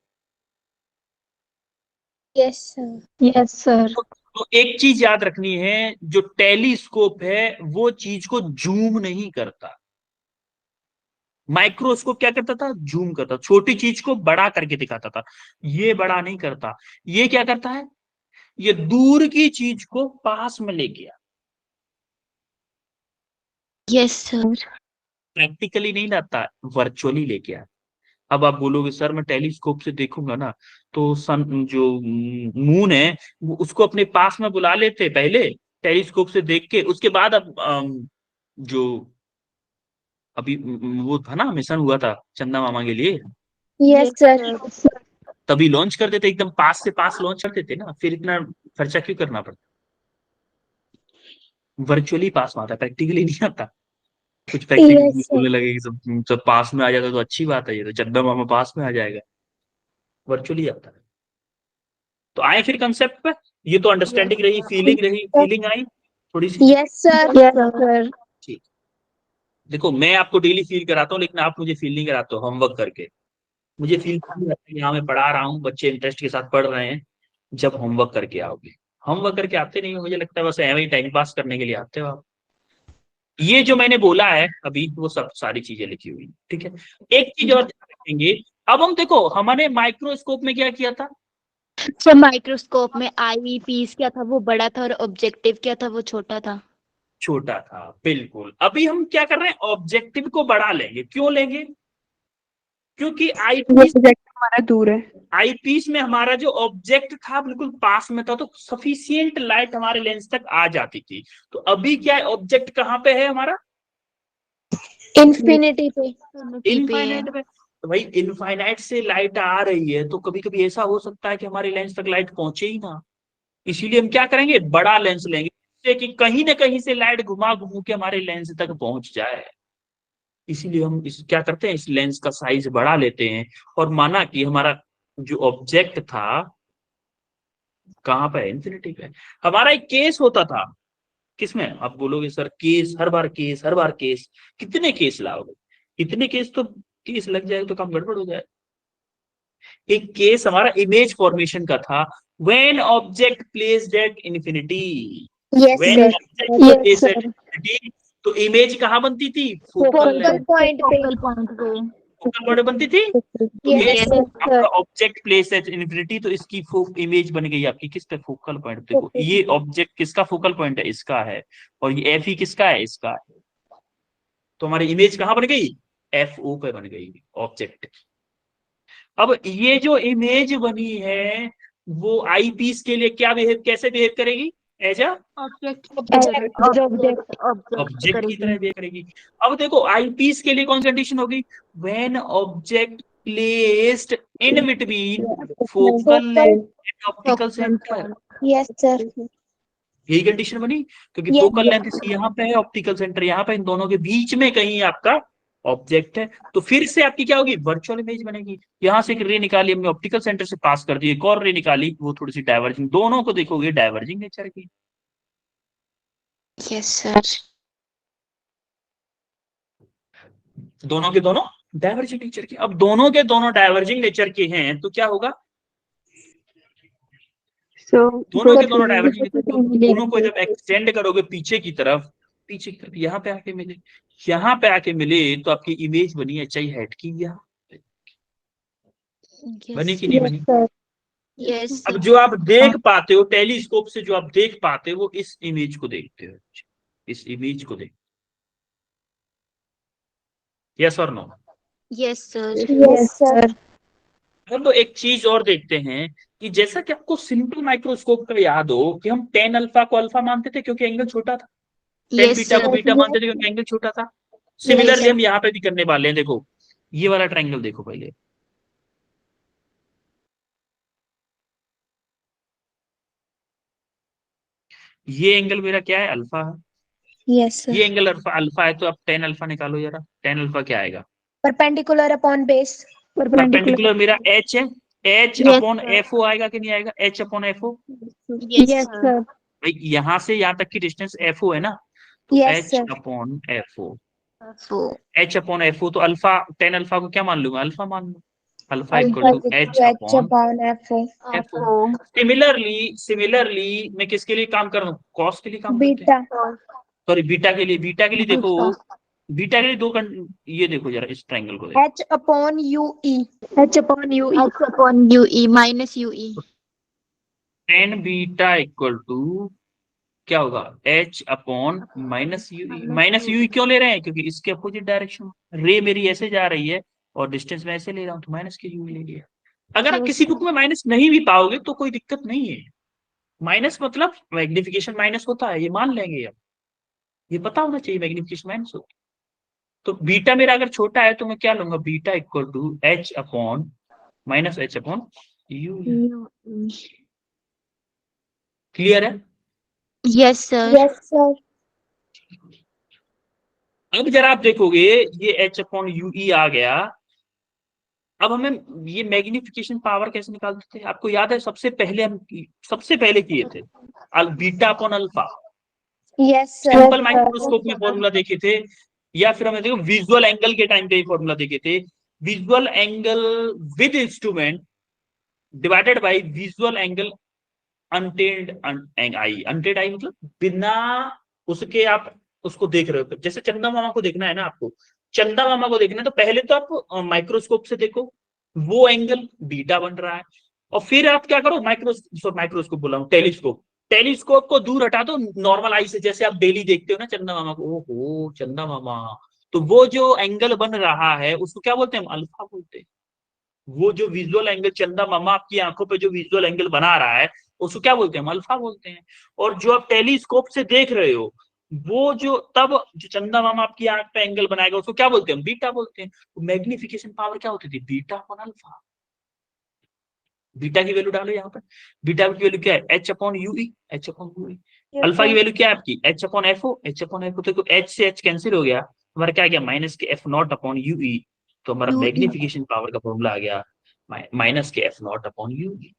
Yes sir. Yes sir. तो एक चीज याद रखनी है, जो टेलीस्कोप है वो चीज को जूम नहीं करता। माइक्रोस्कोप क्या करता था? जूम करता, छोटी चीज को बड़ा करके दिखाता था। ये बड़ा नहीं करता। ये क्या करता है? ये दूर की चीज को पास में ले गया। Yes sir. प्रैक्टिकली नहीं लाता, वर्चुअली लेके आता। अब आप बोलोगे सर मैं टेलीस्कोप से देखूंगा ना, तो सन जो मून है उसको अपने पास में बुला लेते पहले टेलीस्कोप से देख के, उसके बाद अब जो अभी वो था ना, मिशन हुआ था चंदा मामा के लिए, यस सर। तभी लॉन्च कर देते, एकदम पास से पास लॉन्च कर देते ना, फिर इतना खर्चा क्यों करना पड़ता? वर्चुअली पास में आता, प्रैक्टिकली नहीं आता। कुछ प्रैक्टिकली यस बोलने सर। लगे कि सब पास में आ जाता तो अच्छी बात है, ये तो चंदा मामा पास में आ जाएगा। वर्चुअली आता है। तो आए फिर कंसेप्ट पे। ये तो अंडरस्टैंडिंग रही, फीलिंग रही, फीलिंग आई थोड़ी सी। Yes sir. Yes sir. ठीक। देखो मैं आपको डेली फील कराता हूँ, लेकिन आप मुझे फील नहीं कराते हो होमवर्क करके। मुझे फील नहीं आता कि हाँ मैं पढ़ा रहा हूँ, बच्चे इंटरेस्ट के साथ पढ़ रहे हैं, जब होमवर्क करके आओगे। होमवर्क करके आते नहीं हो, मुझे लगता है बस ऐਵੇਂ ही टाइम पास करने के लिए आते हो आप। ये जो मैंने बोला है अभी वो सब सारी चीजें लिखी हुई, ठीक है। एक चीज और ध्यान रखेंगे। अब हम देखो हमने माइक्रोस्कोप में क्या किया था? सर माइक्रोस्कोप में आई पीस क्या था, वो बड़ा था, और ऑब्जेक्टिव क्या था, वो छोटा था। छोटा था, बिल्कुल। अभी हम क्या कर रहे हैं? ऑब्जेक्टिव को बढ़ा लेंगे। क्यों लेंगे? क्योंकि आईपीस, प्रोजेक्ट हमारा दूर है। आईपीस में हमारा जो ऑब्जेक्ट था बिल्कुल पास में था, तो सफिशियंट लाइट हमारे लेंस तक आ जाती थी। तो अभी क्या है, ऑब्जेक्ट कहाँ पे है हमारा? इन्फिनिटी पे। इनफाइनाइट पे। तो भाई इनफाइनाइट से लाइट आ रही है, तो कभी कभी ऐसा हो सकता है कि हमारे लेंस तक लाइट पहुंचे ही ना। इसीलिए हम क्या करेंगे? बड़ा लेंस लेंगे, जिससे कि कहीं ना कहीं से लाइट घुमा घुमा के हमारे लेंस तक पहुंच जाए। इसीलिए हम इस क्या करते हैं, इस लेंस का साइज बढ़ा लेते हैं। और माना कि हमारा जो ऑब्जेक्ट था कहाँ पे है? इन्फिनिटी पे। हमारा एक केस होता था, किसमें? आप बोलोगे सर केस, हर बार केस, हर बार केस, कितने केस लाओगे? इतने केस तो केस लग जाए तो काम गड़बड़ हो जाए। एक केस हमारा इमेज फॉर्मेशन का था, when object placed at infinity. Yes when sir. Object placed at infinity, तो इमेज कहाँ बनती थी? फोकल फोकल पॉइंट पे। फोकल पॉइंट पे। फोकल पॉइंट बनती थी। तो ये यस सर। आपका ऑब्जेक्ट प्लेस एट इन्फिनिटी, तो इसकी इमेज बन गई आपकी किस पे? Focal point. देखो ये ऑब्जेक्ट किसका फोकल पॉइंट है? इसका है। और ये एफ ही किसका है? इसका है। तो हमारी इमेज कहाँ बन गई? एफ ओ पे बन गई ऑब्जेक्ट। अब ये जो इमेज बनी है वो आई पीस के लिए क्या बिहेव, कैसे बिहेव करेगी? एज अ ऑब्जेक्ट ऑब्जेक्ट की तरह बिहेव करेगी। अब देखो आईपीस के लिए कौन सी कंडीशन होगी, when object placed in between focal length and optical centre. Yes sir. यही कंडीशन बनी, क्योंकि Yes, फोकल लेंथ यहाँ पे है, ऑप्टिकल सेंटर यहाँ पे, इन दोनों के बीच में कहीं आपका ऑब्जेक्ट है। तो फिर से आपकी क्या होगी, वर्चुअल इमेज बनेगी। यहां से एक रे निकाली हमने, ऑप्टिकल सेंटर से पास कर दी, एक और रे निकाली, वो थोड़ी सी डाइवर्जिंग, दोनों को देखोगे डाइवर्जिंग नेचर की। Yes sir. दोनों के दोनों डाइवर्जिंग नेचर के। अब दोनों के दोनों डाइवर्जिंग नेचर के हैं तो क्या होगा, दोनों के दोनों डाइवर्जिंग नेचर, तो दोनों को जब एक्सटेंड करोगे पीछे की तरफ, यहाँ पे आके मिले, यहाँ पे आके मिले, तो आपकी इमेज बनी एच आई हेड की, यहाँ बनी कि नहीं बनी। यस अब जो आप देख पाते हो टेलीस्कोप से, जो आप देख पाते हो वो इस इमेज को देखते हो, इस इमेज को देखते, यस और no. Yes sir. Yes sir. हम तो एक चीज और देखते हैं कि जैसा कि आपको सिंपल माइक्रोस्कोप का याद हो कि हम टेन अल्फा को अल्फा मानते थे क्योंकि एंगल छोटा था, टेन यस बीटा को सर। बीटा मानते थे क्योंकि एंगल छोटा था। सिमिलरली हम यहाँ पे भी करने वाले हैं। देखो ये वाला ट्रायंगल देखो पहले, ये एंगल मेरा क्या है, अल्फा है। Yes sir. ये एंगल अल्फा अल्फा है, तो आप टेन अल्फा निकालो जरा, टेन अल्फा क्या आएगा, परपेंडिकुलर अपॉन बेस। परपेंडिकुलर मेरा एच है, H Yes, upon sir. F O आएगा कि नहीं आएगा, H upon F O. Yes sir. भाई यहाँ से यहाँ तक की डिस्टेंस एफ ओ है ना, तो yes H sir. Upon F O, so H upon F O, तो अल्फा टेन अल्फा को क्या मान लूंगा, अल्फा मान लूँ, alpha equal alpha to H H upon upon F F O. Similarly मैं किसके लिए काम कर रहा हूँ, कॉस के लिए काम करते हैं, बीटा। सॉरी बीटा के लिए देखो, बीटा के लिए ये देखो जरा इस ट्रायंगल को देखो, H upon you E. H upon you E minus U E. Tan beta equal to क्या होगा, एच अपॉन माइनस यू क्यों ले रहे हैं, क्योंकि इसके अपोजिट डायरेक्शन, रे मेरी ऐसे जा रही है और डिस्टेंस मैं ऐसे ले रहा हूँ, तो माइनस के यू ले लिया। अगर आप किसी बुक में माइनस नहीं भी पाओगे तो कोई दिक्कत नहीं है, माइनस मतलब मैग्निफिकेशन माइनस होता है, ये मान लेंगे अब, ये पता होना चाहिए मैग्निफिकेशन माइनस होता है। तो बीटा मेरा अगर छोटा है तो मैं क्या लूंगा, beta equal to h upon minus h upon u. Clear है। Yes sir. Yes sir. अब जरा आप देखोगे ये एच अपॉन यू ई आ गया। अब हमें ये मैग्निफिकेशन पावर कैसे निकालते थे, आपको याद है, सबसे पहले किए थे beta upon alpha, yes sir. Simple microscope में फॉर्मूला देखे थे, या फिर हमें देखो विजुअल एंगल के टाइम पे फॉर्मूला देखे थे, visual angle with instrument divided by visual angle unaided eye, unaided eye मतलब बिना उसके आप उसको देख रहे हो। जैसे चंदा मामा को देखना है ना आपको, चंदा मामा को देखना है तो पहले तो आप माइक्रोस्कोप से देखो, वो एंगल बीटा बन रहा है, और फिर आप क्या करो, माइक्रोस्कोप बोला हूं, टेलीस्कोप को दूर हटा दो नॉर्मल आई से, जैसे आप डेली देखते हो ना चंदा मामा को, ओहो चंदा मामा, तो वो जो एंगल बन रहा है उसको क्या बोलते हैं, हम अल्फा बोलते हैं। वो जो विजुअल एंगल चंदा मामा आपकी आंखों पे जो विजुअल एंगल बना रहा है उसको क्या बोलते हैं, हम अल्फा बोलते हैं। और जो आप टेलीस्कोप से देख रहे हो, वो जो तब जो चंदा मामा आपकी आंख पे एंगल बनाएगा उसको क्या बोलते हैं, हम बीटा बोलते हैं। तो मैग्निफिकेशन पावर क्या होती थी, बीटा अपॉन अल्फा। बीटा की वैल्यू डालो यहाँ पर, बीटा की वैल्यू क्या है, H upon you E, H upon you E. Alpha की वैल्यू क्या है आपकी, H upon F O, H upon F O, तो एच से एच कैंसिल हो गया, हमारा क्या गया, माइनस के f naught upon you e, तो हमारा मैग्निफिकेशन पावर का फॉर्मूला आ गया माइनस के f naught upon you e.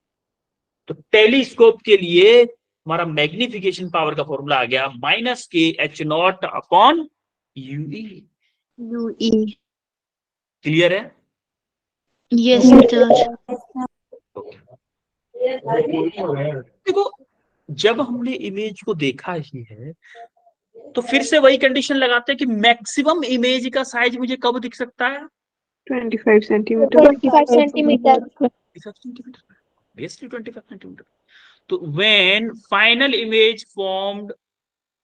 तो टेलीस्कोप के लिए हमारा मैग्निफिकेशन पावर का फॉर्मूला आ गया माइनस के h naught upon you e. Clear है। Yes sir. देखो जब हमने इमेज को देखा ही है तो फिर से वही कंडीशन लगाते हैं कि मैक्सिमम इमेज का साइज मुझे कब दिख सकता है, 25 सेंटीमीटर। 25 सेंटीमीटर। 25 सेंटीमीटर। तो when final image formed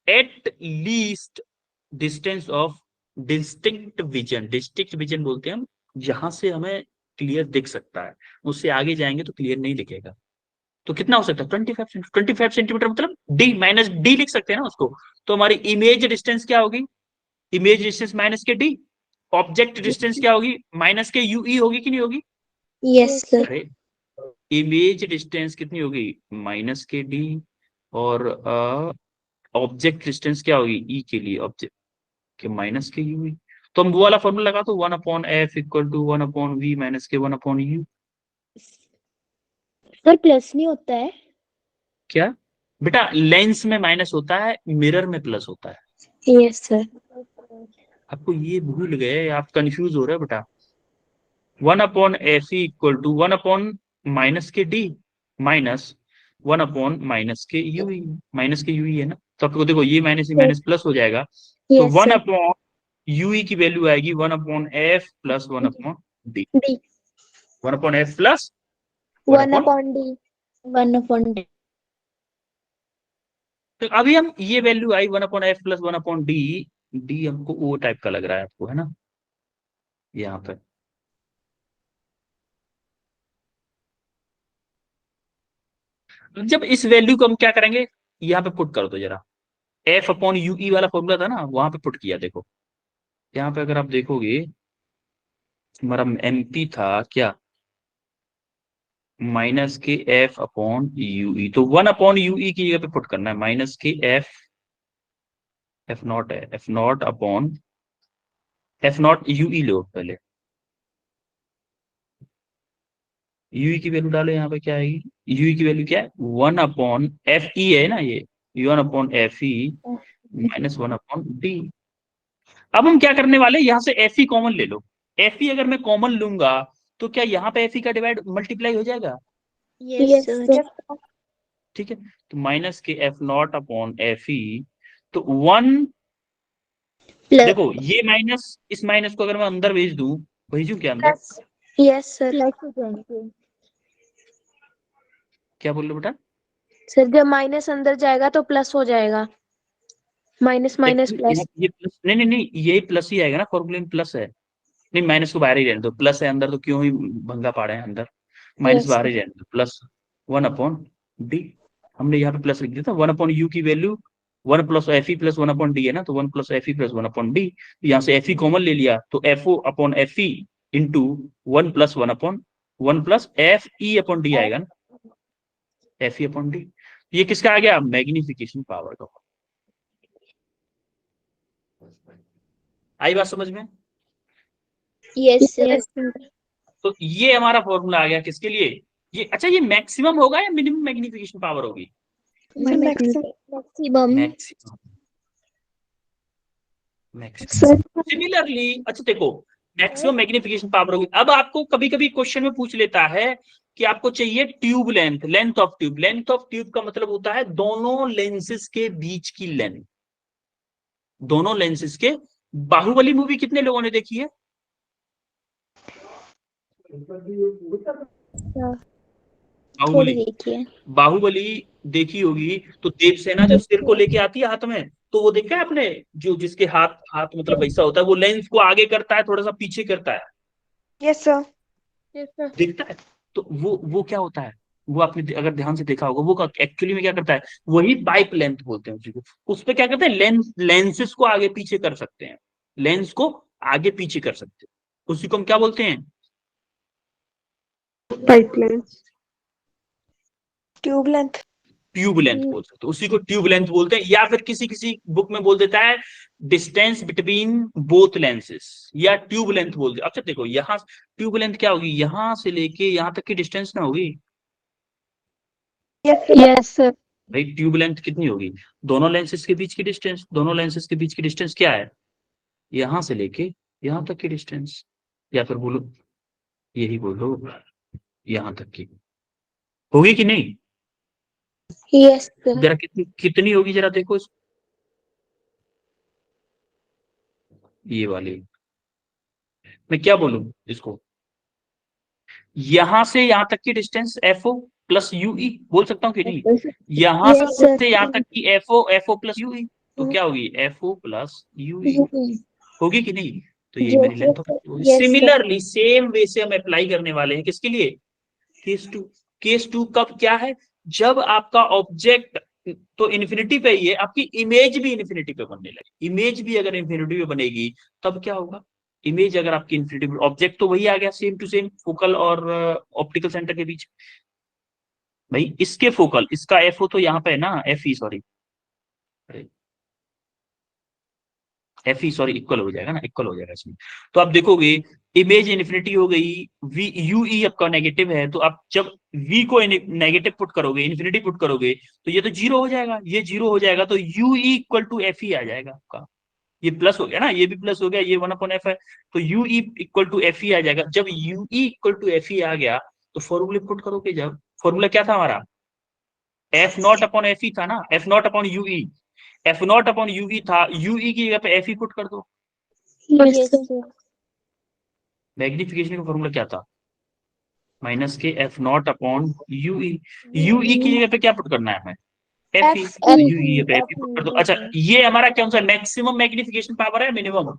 at least distance of distinct vision बोलते हैं हम, जहां से हमें क्लियर दिख सकता है, उससे आगे जाएंगे तो क्लियर नहीं दिखेगा। तो कितना हो सकता है 25 सेंटीमीटर, मतलब डी माइनस डी लिख सकते हैं ना उसको। तो हमारी इमेज डिस्टेंस क्या होगी, इमेज डिस्टेंस माइनस के डी। ऑब्जेक्ट डिस्टेंस क्या होगी, माइनस के यूई होगी कि नहीं होगी। Yes sir. अरे इमेज डिस्टेंस कितनी होगी, माइनस के डी। और ऑब्जेक्ट डिस्टेंस क्या होगी, ई के लिए ऑब्जेक्ट के माइनस के यूई। तो हम वो वाला फॉर्मूला लगा, तो 1/f equal to 1/v minus के 1/u। सर प्लस नहीं होता है? क्या बेटा, लेंस में माइनस होता है, मिरर में प्लस होता है। Yes sir. आपको ये भूल गए, आप कंफ्यूज हो रहे हो बेटा। 1/f इक्वल टू 1/ माइनस के डी माइनस 1/ माइनस के यूई। माइनस के यूई है ना, तो आपको देखो ये माइनस प्लस हो जाएगा। तो यस 1 सर। अपॉन यूई की वैल्यू आएगी 1/f plus 1/d। D 1/f plus 1 1/। Upon D. 1/d। तो अभी हम ये वैल्यू आई 1/f प्लस 1/d। डी हमको ओ टाइप का लग रहा है आपको, है ना, यहाँ पे। जब इस वैल्यू को हम क्या करेंगे, यहाँ पे पुट कर दो जरा। F/UE वाला फॉर्मूला था ना, वहां पे पुट किया। देखो यहाँ पे अगर आप देखोगे, हमारा MP था क्या, माइनस के F/UE। तो 1/UE की जगह पे पुट करना है, माइनस के F0 है, F0 UE लो पहले। UE की वैल्यू डालो, यहाँ पे क्या आएगी, UE की वैल्यू क्या है 1/FE है ना, ये 1/FE माइनस 1/D। अब हम क्या करने वाले, यहां से FE कॉमन ले लो। FE अगर मैं कॉमन लूंगा तो क्या यहाँ पे FE का डिवाइड मल्टीप्लाई हो जाएगा। Yes sir. ठीक है, तो माइनस के F0/FE। तो 1, प्लस। देखो ये माइनस, इस माइनस को अगर मैं अंदर भेजू क्या अंदर, प्लस। Yes sir. प्लस हो जाएंगे। क्या बोल रहे हो बेटा। सर जब माइनस अंदर जाएगा तो प्लस हो जाएगा, माइनस माइनस प्लस। ये प्लस, नहीं, ये प्लस ही आएगा ना, फॉर्मूले में प्लस है। नहीं, माइनस को बाहर ही रहने दो, प्लस है अंदर तो क्यों ही भंगा पाड़े हैं अंदर, माइनस यस बाहर सर। ही रहने दो। प्लस 1/D, हमने यहाँ पे प्लस लिख दिया था। 1/U की value 1 plus FE plus 1/D है ना, तो 1 प्लस FE प्लस 1/D। यहाँ से FE कॉमन ले लिया, तो FO/FE into 1 plus 1 plus FE/D आएगा ना, FE/D। ये किसका आ गया, मैग्निफिकेशन पावर का। आई बात समझ में। Yes sir. तो ये हमारा फॉर्मूला आ गया किसके लिए, ये अच्छा, ये मैक्सिमम होगा या मिनिमम मैग्निफिकेशन पावर होगी। मैक्सिमम। मैक्सिमम। मैक्सिमम सिमिलरली, अच्छा देखो, मैक्सिमम मैग्निफिकेशन पावर होगी। अब आपको कभी कभी क्वेश्चन में पूछ लेता है कि आपको चाहिए tube length, length of tube. Length of tube का मतलब होता है दोनों लेंसेज के बीच की लेंथ, दोनों लेंसेज के। बाहुबली मूवी कितने लोगों ने देखी है, थोड़ी बाहुबली, देखिए। बाहुबली देखी होगी। तो देवसेना जो सिर को लेके आती है हाथ में, तो वो देखा है आपने, जो जिसके हाथ हाथ मतलब वैसा होता है, वो लेंस को आगे करता है, थोड़ा सा पीछे करता है, यस सर। दिखता है। तो वो क्या होता है, वो आपने अगर ध्यान से देखा होगा, वो एक्चुअली में क्या करता है, वही पाइप लेंथ बोलते हैं उसी को। उस पे क्या करते हैं, लेंसेस को आगे पीछे कर सकते हैं, लेंस को आगे पीछे कर सकते हैं, उसी को हम क्या बोलते हैं, pipe length, tube length. Tube length बोल सकते हैं, उसी को ट्यूब लेंथ बोलते हैं। या फिर किसी किसी बुक में बोल देता है डिस्टेंस बिटवीन बोथ लेंसेस, या ट्यूब लेंथ बोलते हैं। अच्छा देखो, यहाँ ट्यूब लेंथ क्या होगी, यहां से लेके यहां तक की डिस्टेंस ना होगी यस सर। भाई। ट्यूब लेंथ कितनी होगी, दोनों लेंसेस के बीच की डिस्टेंस, दोनों लेंसेस के बीच की डिस्टेंस क्या है, यहां से लेके यहां तक की डिस्टेंस, या फिर बोलो, यही बोलो, यहां तक की होगी कि नहीं। Yes sir. जरा कितनी कितनी होगी, जरा देखो ये वाली, मैं क्या बोलूं इसको, यहां से यहां तक की डिस्टेंस FO प्लस UE बोल सकता हूँ कि नहीं, यहां यस सर। से यहां तक की FO प्लस UE, तो क्या होगी FO प्लस UE, होगी कि नहीं। तो ये मेरी लेंथ होगी। सिमिलरली सेम वे से हम अप्लाई करने वाले हैं किसके लिए, केस 2। केस 2 कब क्या है, जब आपका ऑब्जेक्ट तो इन्फिनिटी पे ही है, आपकी इमेज भी इन्फिनिटी पे बनने लगी। इमेज भी अगर इन्फिनिटी पे बनेगी तब क्या होगा? इमेज अगर आपकी इन्फिनिटी पे, ऑब्जेक्ट तो वही आ गया सेम टू सेम फोकल और ऑप्टिकल सेंटर के बीच। भाई इसके फोकल, इसका एफ हो तो यहाँ पे है ना, एफ ई sorry, F E sorry equal हो जाएगा ना, इक्वल हो जाएगा इसमें। तो आप देखोगे इमेज इन्फिनिटी हो गई, वी यू ई आपका नेगेटिव है, तो आप जब वी को नेगेटिव पुट करोगे, इन्फिनिटी पुट करोगे, तो ये तो जीरो हो जाएगा, ये जीरो हो जाएगा, तो u e equal to F e आ जाएगा आपका। ये प्लस हो गया ना, ये भी प्लस हो गया, ये 1/f है, तो u e equal to F e आ जाएगा। जब u e equal to F e आ गया तो फॉर्मूले पुट करोगे, जब फॉर्मूला क्या था हमारा, एफ नॉट अपॉन एफ ई था ना, F naught upon you E, F naught upon you ई था, यू ई की जगह पे एफ ई पुट कर दो। Yes sir. मैग्निफिकेशन का फॉर्मूला क्या था, माइनस के f naught upon you E, you ई की जगह पे क्या पुट करना है हमें, एफ ई, यू ई पे एफ ई पुट कर दो। अच्छा ये हमारा क्या सा मैक्सिमम मैग्निफिकेशन पावर है, मिनिमम,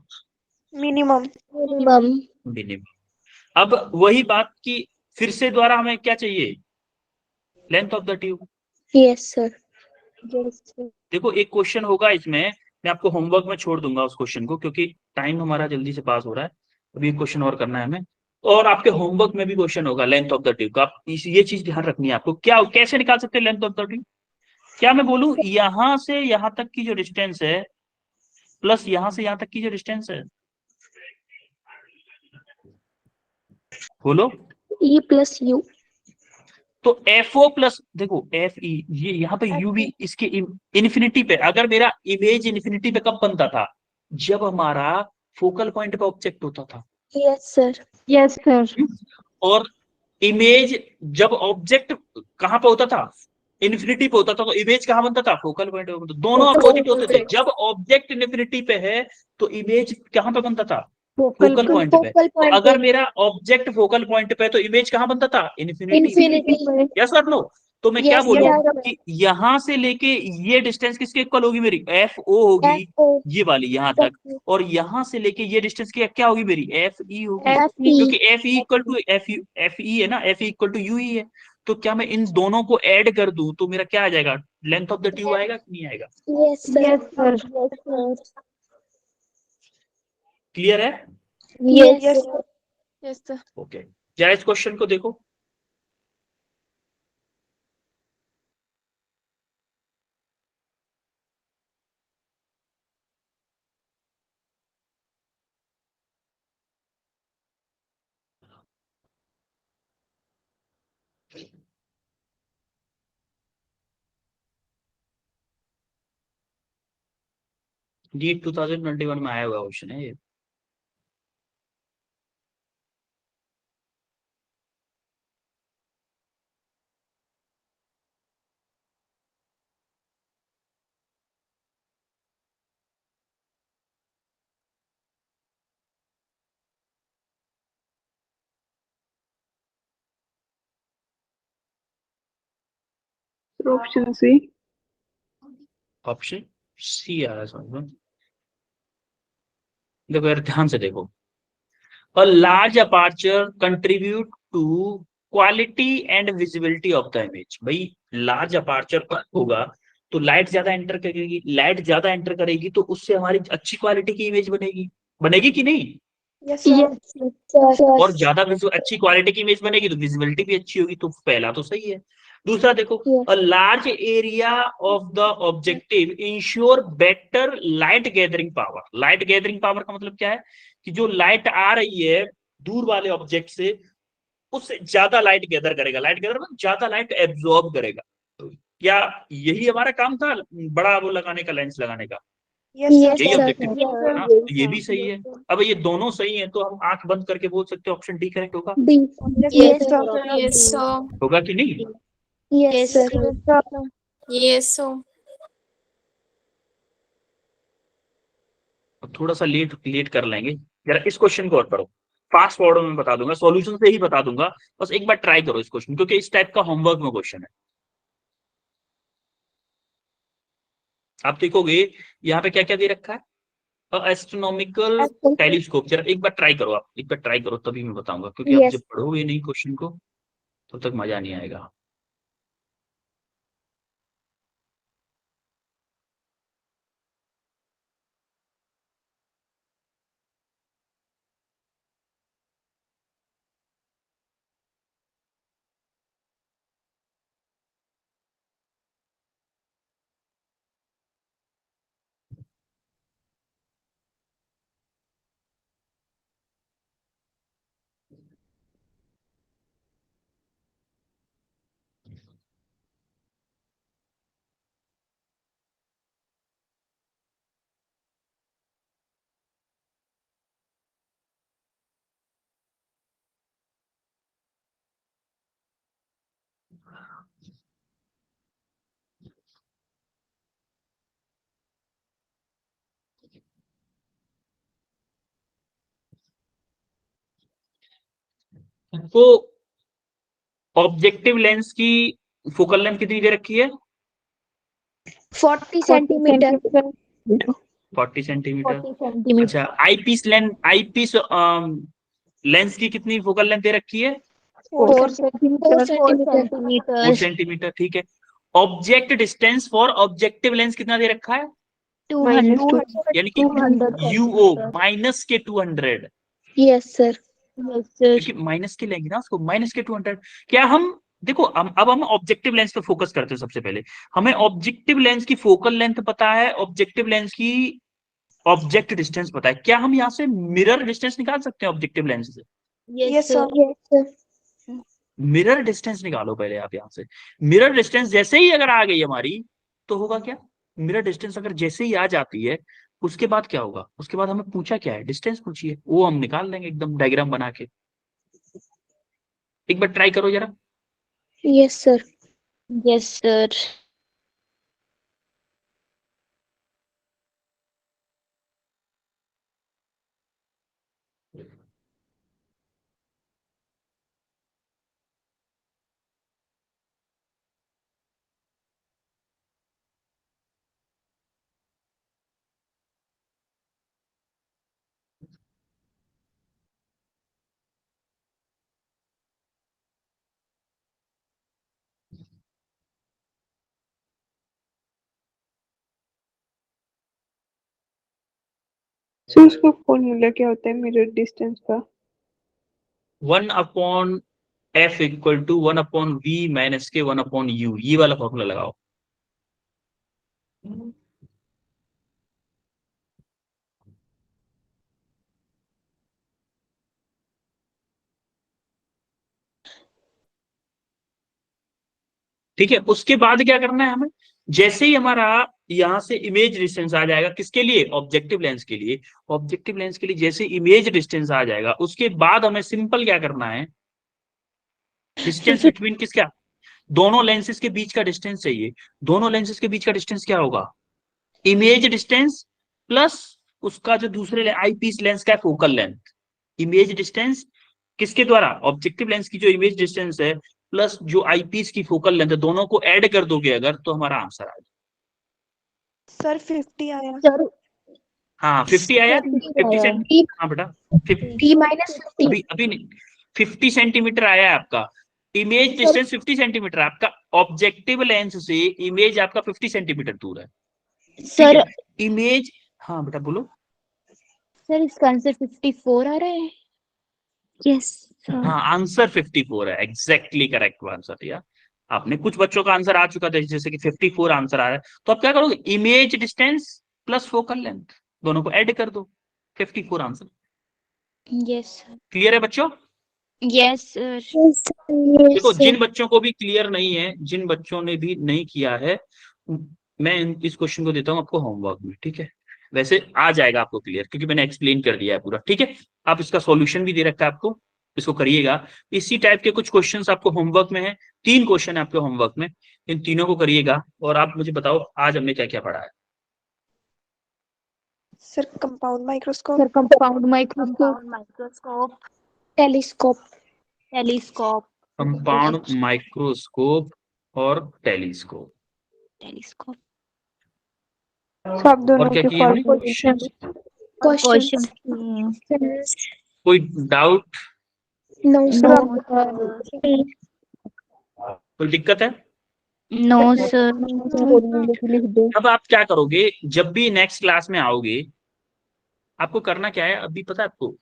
मिनिमम। मिनिमम। मिनिमम। अब वही बात की फिर से द्वारा हमें क्या चाहिए, length of the tube. Yes sir. देखो एक क्वेश्चन होगा इसमें, मैं आपको होमवर्क में छोड़ दूंगा उस क्वेश्चन को, क्योंकि टाइम हमारा जल्दी से पास हो रहा है, अभी एक क्वेश्चन और करना है हमें। और आपके होमवर्क में भी क्वेश्चन होगा लेंथ ऑफ द ट्यूब का, आप ये चीज ध्यान रखनी है आपको। क्या कैसे निकाल सकते हैं लेंथ ऑफ द ट्यूब? क्या मैं बोलूं यहां से यहां तक की जो डिस्टेंस है प्लस यहां से यहां तक की जो डिस्टेंस है, बोलो, ई प्लस यू। तो एफ ओ प्लस, देखो एफ ई, ये यहाँ पे यू भी इसके इन्फिनिटी पे, अगर मेरा इमेज इन्फिनिटी पे कब बनता था, जब हमारा फोकल पॉइंट पे ऑब्जेक्ट होता था। Yes sir. Yes sir. और इमेज जब ऑब्जेक्ट कहां पे होता था, इन्फिनिटी पे होता था, तो इमेज कहां बनता था, फोकल पॉइंट पे बनता था। दोनों अपोजिट होते थे। जब ऑब्जेक्ट इन्फिनिटी पे है तो इमेज कहां पे बनता था, फोकल पॉइंट पे। तो अगर मेरा ऑब्जेक्ट फोकल पॉइंट पे है तो इमेज कहां बनता था, इन्फिनिटी। इन्फिनिटी। यस और नो? तो मैं क्या Yes, बोलूं yes. कि यहां से लेके ये डिस्टेंस किसके इक्वल होगी मेरी, एफ ओ होगी, ये वाली यहां तक, और यहां से लेके ये डिस्टेंस क्या होगी मेरी, एफ ई होगी, क्योंकि F E equal to F E है ना, F E equal to U E है। तो क्या मैं इन दोनों को ऐड कर दूं तो मेरा क्या आ जाएगा, लेंथ ऑफ द ट्यूब आएगा कि नहीं आएगा? Yes, sir. Yes sir. Clear है? Yes, sir. Yes sir. Okay, जरा इस क्वेश्चन को देखो। जी 2021 में आया हुआ क्वेश्चन है ये। Option C. ऑप्शन सी आ रहा है समझ में। देखो यार ध्यान से देखो, a large aperture contribute to quality and visibility of the image। भाई लार्ज अपार्चर पर होगा तो लाइट ज्यादा एंटर करेगी, लाइट ज्यादा एंटर करेगी तो उससे हमारी अच्छी क्वालिटी की इमेज बनेगी, बनेगी कि नहीं? Yes, sir. और ज्यादा अच्छी क्वालिटी की इमेज बनेगी तो विजिबिलिटी भी अच्छी होगी, तो पहला तो सही है। दूसरा देखो, a large area of the objective ensure better light gathering power. Light gathering power का मतलब क्या है कि जो लाइट आ रही है दूर वाले ऑब्जेक्ट से, उससे ज्यादा लाइट गैदर करेगा, लाइट गैदर मतलब ज्यादा लाइट एब्जॉर्ब करेगा। क्या यही हमारा काम था, बड़ा वो लगाने का, लेंस लगाने का? Yes, यही sir. ऑब्जेक्टिव है ना, तो ये भी सही है। अब ये दोनों सही है तो हम आंख बंद करके बोल सकते हैं ऑप्शन डी करेक्ट होगा। D. Yes, sir. yes, so. होगा कि नहीं? Yes, sir. Yes, so. थोड़ा सा लेट लेट कर लेंगे, जरा इस क्वेश्चन को और पढ़ो, फास्ट फॉरवर्ड में बता दूंगा, सॉल्यूशन से ही बता दूंगा, बस एक बार ट्राई करो इस क्वेश्चन, क्योंकि इस टाइप का होमवर्क में क्वेश्चन है। आप देखोगे यहाँ पे क्या क्या दे रखा है, एस्ट्रोनॉमिकल टेलीस्कोप। जरा एक बार ट्राई करो, आप एक बार ट्राई करो तभी मैं बताऊंगा, क्योंकि आप Yes. जब पढ़ोगे नहीं क्वेश्चन को तब तक मजा नहीं आएगा। तो ऑब्जेक्टिव लेंस की फोकल लेंथ कितनी दे रखी है? 40 सेंटीमीटर। 40 सेंटीमीटर। 40 सेंटीमीटर। अच्छा, आईपीस लेंस की कितनी फोकल लेंथ दे रखी है? 4 4 सेंटीमीटर। 4 सेंटीमीटर। सेंटीमीटर, ठीक है। Object distance for objective lens कितना दे रखा है? 200 यानी कि 200 यूओ माइनस के 200, यस सर। Yes sir. क्योंकि माइनस के लेंगे ना उसको, माइनस के 200। क्या हम देखो, अब हम ऑब्जेक्टिव लेंस पे फोकस करते हैं। सबसे पहले हमें ऑब्जेक्टिव लेंस की फोकल लेंथ पता है, ऑब्जेक्टिव लेंस की ऑब्जेक्ट डिस्टेंस पता है। क्या हम यहाँ से मिरर डिस्टेंस निकाल सकते हैं ऑब्जेक्टिव लेंस से? Yes sir. Yes sir. Mirror distance निकालो पहले आप यहाँ से। मिरर डिस्टेंस जैसे ही अगर आ गई हमारी तो होगा क्या? मिरर डिस्टेंस अगर जैसे ही आ जाती है, उसके बाद क्या होगा? उसके बाद हमें पूछा क्या है? डिस्टेंस पूछिए, वो हम निकाल लेंगे एकदम डायग्राम बना के। एक बार ट्राई करो जरा। Yes sir. Yes sir. Sir उसका फॉर्मूला क्या होता है मिरर डिस्टेंस का? 1/f equal to 1/v minus के 1/u, ये वाला फॉर्मूला लगाओ। ठीक है, उसके बाद क्या करना है हमें? जैसे ही हमारा यहां से इमेज डिस्टेंस आ जाएगा, किसके लिए? ऑब्जेक्टिव लेंस के लिए। ऑब्जेक्टिव लेंस के लिए जैसे इमेज डिस्टेंस आ जाएगा, उसके बाद हमें सिंपल क्या करना है? डिस्टेंस बिटवीन किसका? दोनों लेंसेज के बीच का डिस्टेंस चाहिए। दोनों लेंसेज के बीच का डिस्टेंस क्या होगा? इमेज डिस्टेंस प्लस उसका जो दूसरे आईपीस लेंस का फोकल लेंथ। इमेज डिस्टेंस किसके द्वारा? ऑब्जेक्टिव लेंस की जो इमेज डिस्टेंस है प्लस जो आईपीस की फोकल लेंथ है, दोनों को ऐड कर दोगे अगर, तो हमारा आंसर आ जाए। सर 50 आया। सर हाँ 50 आया। 50 सेंटीमीटर, हाँ बेटा 50। T minus 50। अभी नहीं, 50 सेंटीमीटर आया है आपका। इमेज डिस्टेंस 50 सेंटीमीटर आपका, ऑब्जेक्टिव लेंस से इमेज आपका 50 सेंटीमीटर दूर है। सर इमेज, हाँ बेटा बोलो। सर इसका आंसर 54 आ रहा है। यस हाँ आंसर 54 है, एग्जैक्टली करेक्ट आंसर यार। आपने, कुछ बच्चों का आंसर आ चुका था जैसे कि 54 आंसर आ रहा है, तो आप क्या करोगे? Image distance plus focal length दोनों को ऐड कर दो, 54 आंसर। यस क्लियर है बच्चों? Yes sir. देखो, जिन बच्चों को भी क्लियर नहीं है, जिन बच्चों ने भी नहीं किया है, मैं इस क्वेश्चन को देता हूं आपको होमवर्क में, ठीक है? वैसे आ जाएगा आपको क्लियर, क्योंकि मैंने एक्सप्लेन कर दिया है पूरा, ठीक है? आप इसका सॉल्यूशन भी दे रखा है आपको, इसको करिएगा। इसी टाइप के कुछ क्वेश्चंस आपको होमवर्क में है, 3 क्वेश्चन है आपके होमवर्क में, इन तीनों को करिएगा। और आप मुझे बताओ आज हमने क्या क्या पढ़ा है। Sir compound microscope. Sir compound microscope. Telescope. Telescope. Compound microscope और टेलीस्कोप। टेलीस्कोप। सब दोनों और क्या के किए हमने? फॉर्मूलेशन। क्वेश्चन। कोई doubt, no no sir. Sir. कोई दिक्कत है? No sir. लिख दो। अब आप क्या करोगे, जब भी नेक्स्ट क्लास में आओगे, आपको करना क्या है अभी पता है आपको?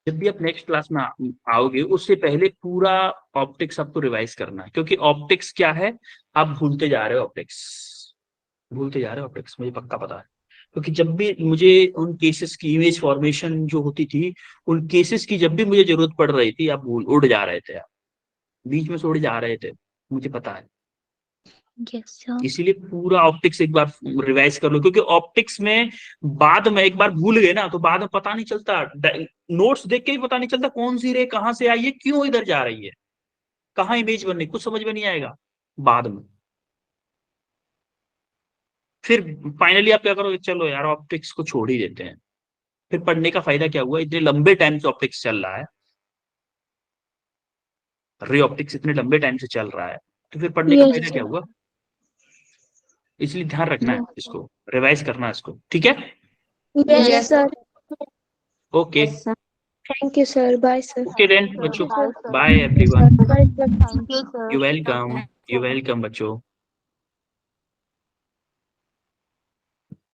जब भी आप नेक्स्ट क्लास में आओगे, उससे पहले पूरा ऑप्टिक्स आपको रिवाइज करना है, क्योंकि ऑप्टिक्स क्या है, आप भूलते जा रहे हो ऑप्टिक्स, भूलते जा रहे हो ऑप्टिक्स, मुझे पक्का पता है। क्योंकि जब भी मुझे उन केसेस की इमेज फॉर्मेशन जो होती थी, उन केसेस की जब भी मुझे जरूरत पड़ रही थी, आप भूल उड़ जा रहे थे, आप बीच में से उड़ जा रहे थे, मुझे पता है। Yes sir. इसीलिए पूरा ऑप्टिक्स एक बार रिवाइज कर लो, क्योंकि ऑप्टिक्स में बाद में एक बार भूल गए ना, तो बाद में पता नहीं चलता, नोट्स देख के ही पता नहीं चलता कौन सी रे कहां से आई है, क्यों इधर जा रही है, कहाँ इमेज बननी, कुछ समझ में नहीं आएगा बाद में। फिर फाइनली आप क्या करोगे, चलो यार ऑप्टिक्स को छोड़ ही देते हैं। फिर पढ़ने का फायदा क्या हुआ, इतने लंबे टाइम से ऑप्टिक्स चल रहा है, रे ऑप्टिक्स इतने लंबे टाइम से चल रहा है, तो फिर पढ़ने का Yes, फायदा क्या sir. हुआ। इसलिए ध्यान रखना है, इसको रिवाइज करना है इसको, ठीक है। Yes, sir. Okay Thank you, sir. Bye, sir. Okay then बच्चों, Thank you, sir. Bye everyone, Bye, sir. Thank you sir. You welcome बच्चों।